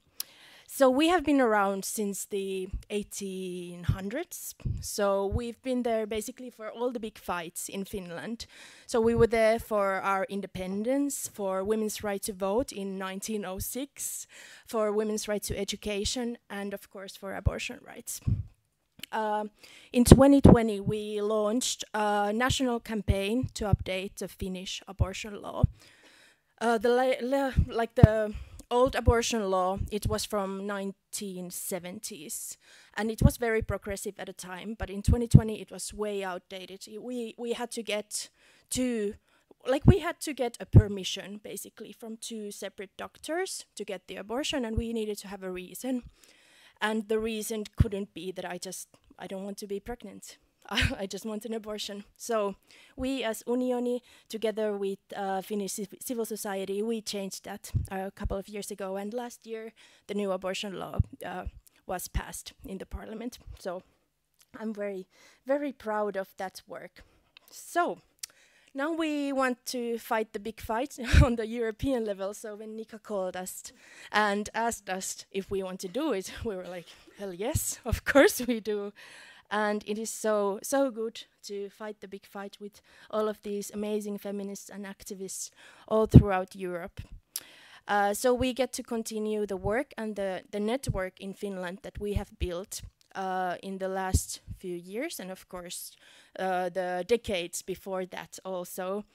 [SPEAKER 14] So we have been around since the 1800s. So we've been there basically for all the big fights in Finland. So we were there for our independence, for women's right to vote in 1906, for women's right to education, and of course for abortion rights. In 2020, we launched a national campaign to update the Finnish abortion law. The old abortion law, it was from 1970s, and it was very progressive at the time, but in 2020 it was way outdated. We had to get a permission basically from 2 separate doctors to get the abortion, and we needed to have a reason. And the reason couldn't be that I don't want to be pregnant. I just want an abortion. So we as Unioni, together with Finnish civil society, we changed that a couple of years ago. And last year, the new abortion law was passed in the parliament. So I'm very, very proud of that work. So now we want to fight the big fight on the European level. So when Nika called us and asked us if we want to do it, we were like, hell yes, of course we do. And it is so good to fight the big fight with all of these amazing feminists and activists all throughout Europe. So we get to continue the work and the network in Finland that we have built in the last few years, and of course the decades before that also.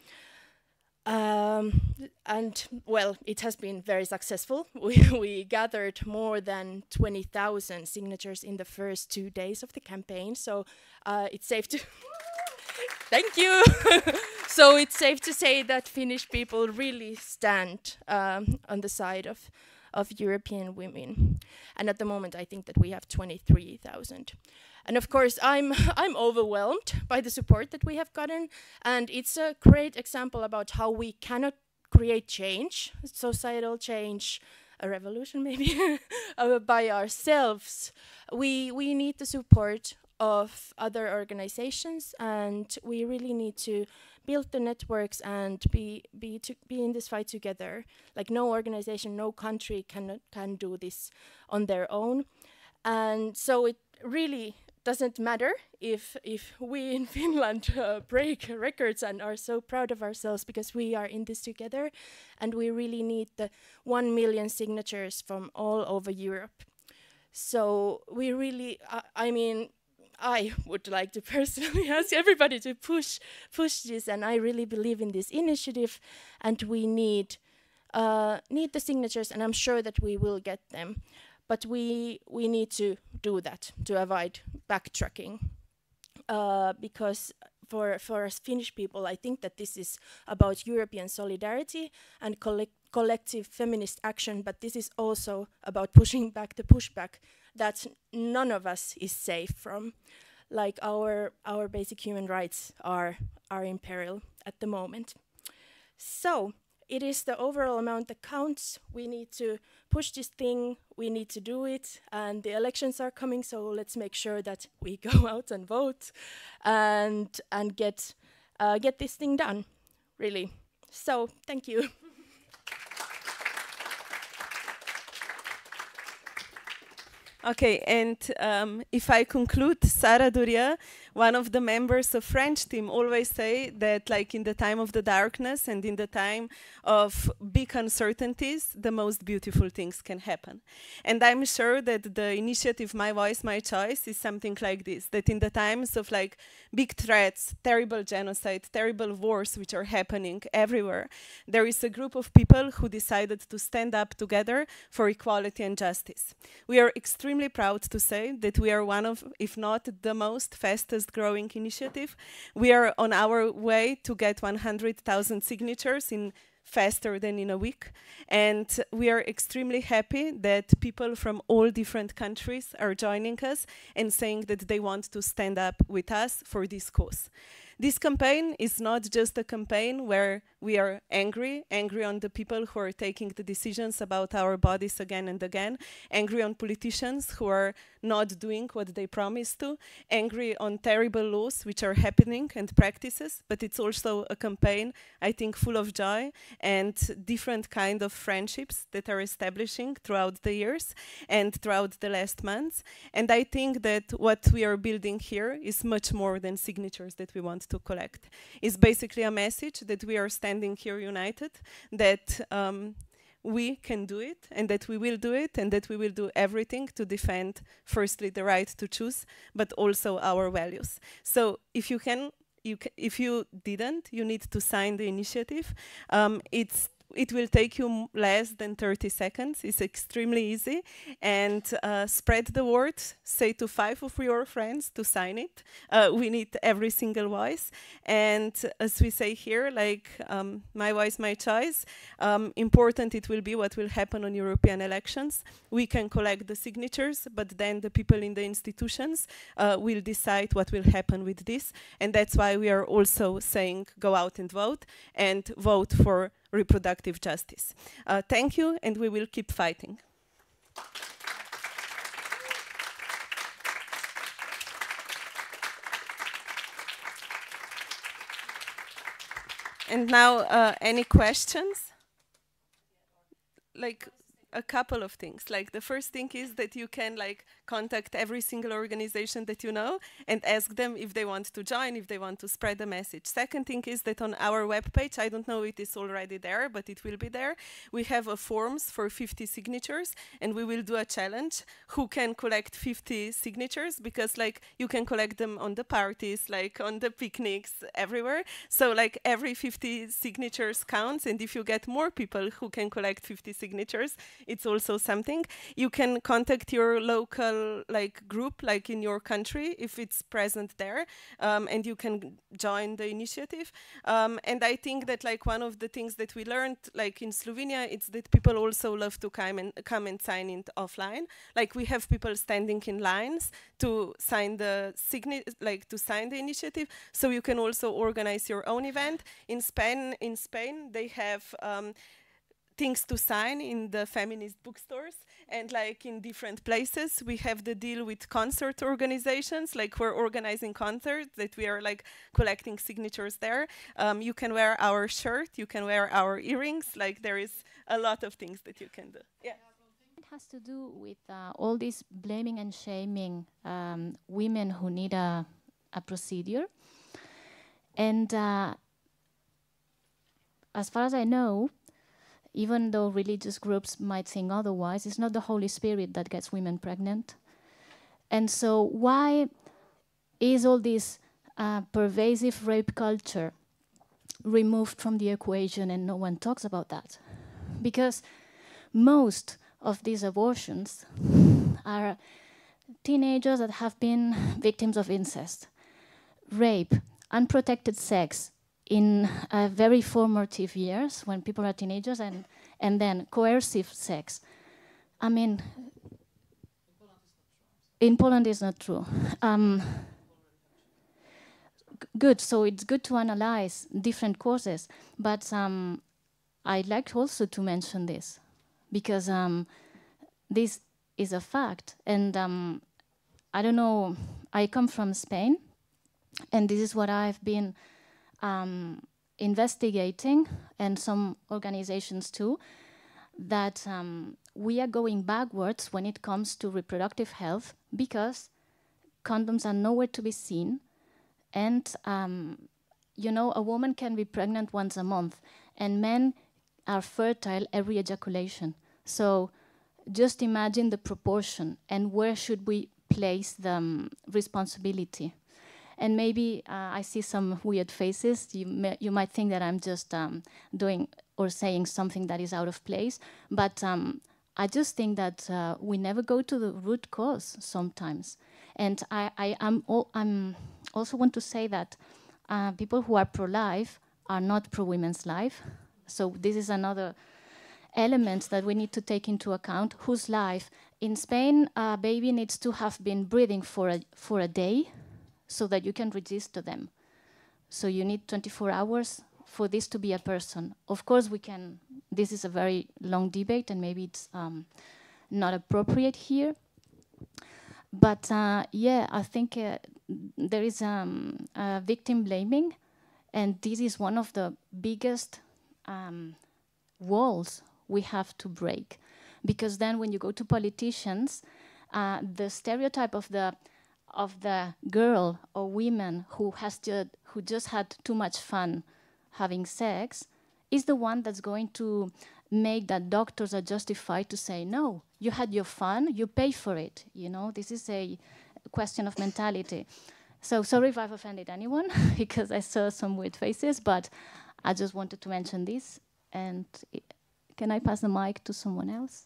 [SPEAKER 14] And well, it has been very successful. We gathered more than 20,000 signatures in the first 2 days of the campaign, so it's safe to thank you. So it's safe to say that Finnish people really stand on the side of European women. And at the moment, I think that we have 23,000. And of course, I'm overwhelmed by the support that we have gotten. And it's a great example about how we cannot create change, societal change, a revolution maybe, by ourselves. We need the support of other organizations, and we really need to build the networks and be in this fight together. Like no organization, no country can do this on their own. And so it really doesn't matter if we in Finland break records and are so proud of ourselves, because we are in this together, and we really need the 1 million signatures from all over Europe. So we really, I mean, I would like to personally ask everybody to push this, and I really believe in this initiative, and we need the signatures, and I'm sure that we will get them. But we need to do that to avoid backtracking, because for us Finnish people, I think that this is about European solidarity and collective feminist action, but this is also about pushing back the pushback that none of us is safe from. Like our basic human rights are in peril at the moment. So it is the overall amount that counts. We need to push this thing, we need to do it, and the elections are coming, so let's make sure that we go out and vote and get this thing done, really. So, thank you.
[SPEAKER 1] Okay, and if I conclude, Sara Doria, one of the members of French team, always say that like in the time of the darkness and in the time of big uncertainties, the most beautiful things can happen. And I'm sure that the initiative My Voice, My Choice is something like this, that in the times of like big threats, terrible genocide, terrible wars which are happening everywhere, there is a group of people who decided to stand up together for equality and justice. We are extremely proud to say that we are one of, if not the most fastest growing initiative. We are on our way to get 100,000 signatures in faster than in a week. And we are extremely happy that people from all different countries are joining us and saying that they want to stand up with us for this cause. This campaign is not just a campaign where we are angry on the people who are taking the decisions about our bodies again and again, angry on politicians who are not doing what they promised to, angry on terrible laws which are happening and practices, but it's also a campaign, I think, full of joy and different kind of friendships that are establishing throughout the years and throughout the last months. And I think that what we are building here is much more than signatures that we want to collect. It's basically a message that we are standing here united, that we can do it, and that we will do it, and that we will do everything to defend, firstly, the right to choose, but also our values. So if you can, if you didn't, you need to sign the initiative. It will take you less than 30 seconds. It's extremely easy. And spread the word. Say to 5 of your friends to sign it. We need every single voice. And as we say here, like my voice, my choice, important it will be what will happen on European elections. We can collect the signatures, but then the people in the institutions will decide what will happen with this. And that's why we are also saying go out and vote for reproductive justice. Thank you, and we will keep fighting. And now, any questions? Like a couple of things. Like the first thing is that you can like contact every single organization that you know and ask them if they want to join, if they want to spread the message. Second thing is that on our webpage, I don't know if it is already there, but it will be there. We have a forms for 50 signatures, and we will do a challenge who can collect 50 signatures, because like you can collect them on the parties, like on the picnics, everywhere. So like every 50 signatures counts, and if you get more people who can collect 50 signatures, it's also something. You can contact your local like group, like in your country, if it's present there, and you can join the initiative. And I think that like one of the things that we learned, like in Slovenia, it's that people also love to come and sign it offline. Like we have people standing in lines to sign the to sign the initiative. So you can also organize your own event. In Spain, they have things to sign in the feminist bookstores, and like in different places we have the deal with concert organizations, like we're organizing concerts that we are like collecting signatures there. You can wear our shirt, you can wear our earrings, like there is a lot of things that you can do. Yeah.
[SPEAKER 15] It has to do with all this blaming and shaming women who need a procedure. And as far as I know, even though religious groups might think otherwise, it's not the Holy Spirit that gets women pregnant. And so why is all this pervasive rape culture removed from the equation and no one talks about that? Because most of these abortions are teenagers that have been victims of incest, rape, unprotected sex, in very formative years when people are teenagers, and then coercive sex. I mean, in Poland it's not true. Good, so it's good to analyze different causes, but I'd like also to mention this, because this is a fact, and I don't know, I come from Spain, and this is what I've been investigating, and some organizations too, that we are going backwards when it comes to reproductive health, because condoms are nowhere to be seen, and you know, a woman can be pregnant once a month, and men are fertile every ejaculation. So just imagine the proportion, and where should we place the responsibility? And maybe I see some weird faces. You might think that I'm just doing or saying something that is out of place. But I just think that we never go to the root cause sometimes. And I also want to say that people who are pro-life are not pro-women's life. So this is another element that we need to take into account. Whose life? In Spain, a baby needs to have been breathing for a day, so that you can register them. So you need 24 hours for this to be a person. Of course, we can, this is a very long debate, and maybe it's not appropriate here. But yeah, I think there is victim blaming, and this is one of the biggest walls we have to break. Because then when you go to politicians, the stereotype of the girl or women who just had too much fun having sex is the one that's going to make that doctors are justified to say, no, you had your fun, you pay for it. You know, this is a question of mentality. So sorry if I've offended anyone, because I saw some weird faces, but I just wanted to mention this. And can I pass the mic to someone else?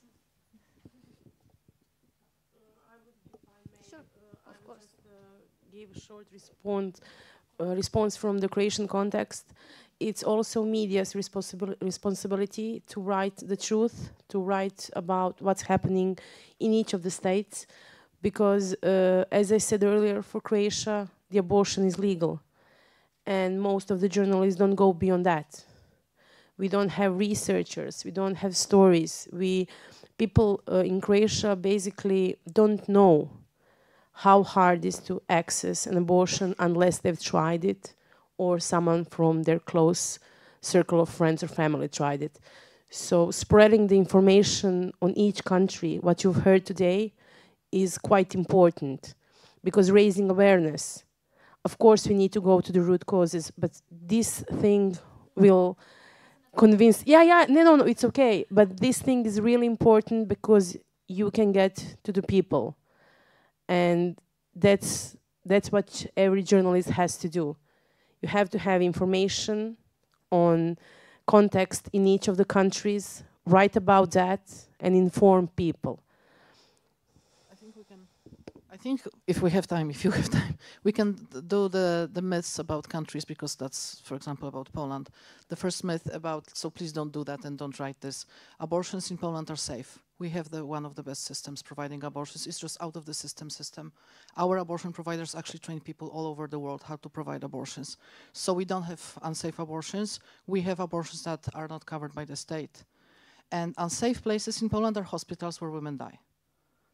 [SPEAKER 9] Give a short response from the Croatian context. It's also media's responsibility to write the truth, to write about what's happening in each of the states, because as I said earlier, for Croatia, the abortion is legal, and most of the journalists don't go beyond that. We don't have researchers, we don't have stories. People in Croatia basically don't know how hard it is to access an abortion unless they've tried it, or someone from their close circle of friends or family tried it. So spreading the information on each country, what you've heard today, is quite important, because raising awareness, of course we need to go to the root causes, but this thing will convince, no, it's okay, but this thing is really important because you can get to the people. And that's what every journalist has to do. You have to have information on context in each of the countries, write about that and inform people.
[SPEAKER 5] I think if we have time, if you have time, we can do the myths about countries, because that's, for example, about Poland. The first myth about, so please don't do that and don't write this. Abortions in Poland are safe. We have one of the best systems providing abortions. It's just out of the system. Our abortion providers actually train people all over the world how to provide abortions. So we don't have unsafe abortions. We have abortions that are not covered by the state. And unsafe places in Poland are hospitals where women die.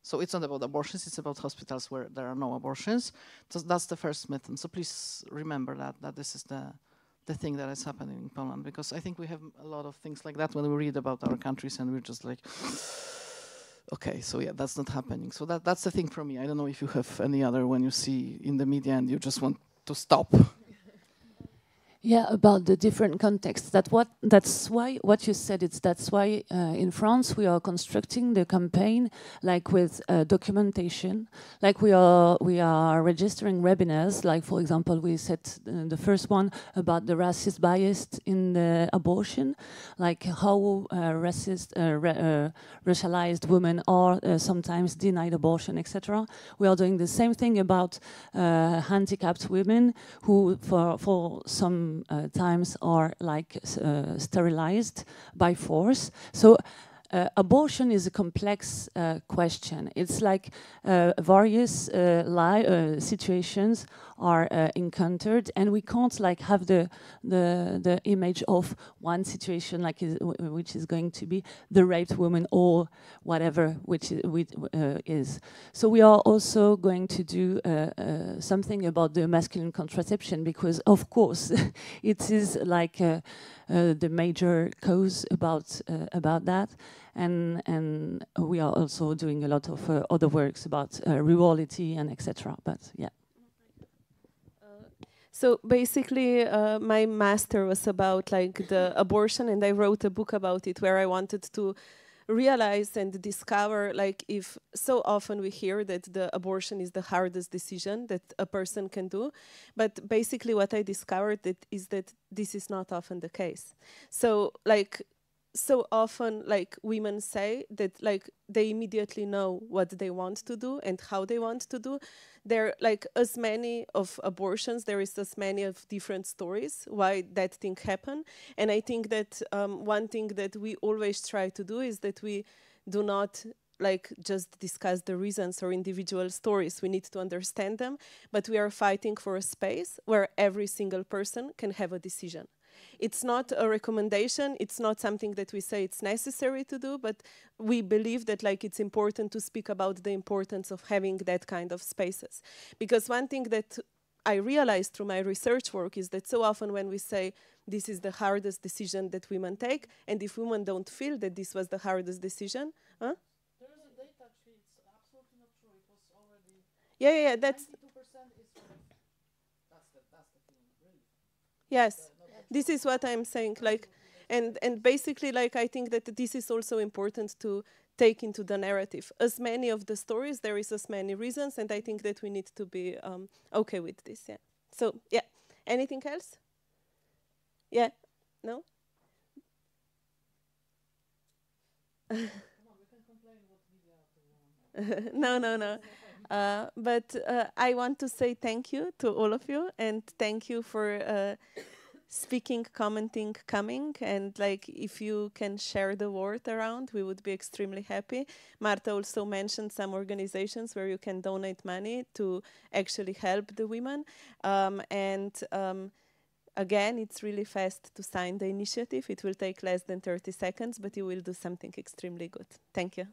[SPEAKER 5] So it's not about abortions, it's about hospitals where there are no abortions. So that's the first myth. And so please remember that this is the thing that is happening in Poland, because I think we have a lot of things like that when we read about our countries and we're just like, okay, so yeah, that's not happening. So that's the thing for me. I don't know if you have any other when you see in the media and you just want to stop.
[SPEAKER 16] Yeah, about the different contexts. That's why what you said. That's why in France we are constructing the campaign like with documentation. Like we are registering webinars. Like for example, we said the first one about the racist bias in the abortion, like how racialized women are sometimes denied abortion, etc. We are doing the same thing about handicapped women who for some times are like sterilized by force. So abortion is a complex question. It's like various situations are encountered, and we can't like have the image of one situation like which is going to be the raped woman or whatever which is. So we are also going to do something about the masculine contraception, because of course it is like the major cause about that. And we are also doing a lot of other works about rurality and etc. But yeah.
[SPEAKER 1] So basically, my master was about like the abortion, and I wrote a book about it where I wanted to realize and discover, like, if so often we hear that the abortion is the hardest decision that a person can do, but basically what I discovered is that this is not often the case. So like, so often like women say that like they immediately know what they want to do and how they want to do. There like as many of abortions, there is as many of different stories why that thing happened. And I think that one thing that we always try to do is that we do not like just discuss the reasons or individual stories. We need to understand them, but we are fighting for a space where every single person can have a decision. It's not a recommendation, it's not something that we say it's necessary to do, but we believe that like it's important to speak about the importance of having that kind of spaces. Because one thing that I realized through my research work is that so often when we say this is the hardest decision that women take, and if women don't feel that this was the hardest decision, huh?
[SPEAKER 5] There is a data sheet, it's absolutely not true, it was already...
[SPEAKER 1] Yeah, that's...
[SPEAKER 5] 92% is that's the thing, really.
[SPEAKER 1] Yes. This is what I'm saying, like, and basically, like, I think that this is also important to take into the narrative. As many of the stories, there is as many reasons, and I think that we need to be okay with this, yeah. So, yeah, anything else? Yeah, no? No. But I want to say thank you to all of you, and thank you for speaking, commenting, coming, and like if you can share the word around, we would be extremely happy. Marta also mentioned some organizations where you can donate money to actually help the women. Again, it's really fast to sign the initiative. It will take less than 30 seconds, but you will do something extremely good. Thank you.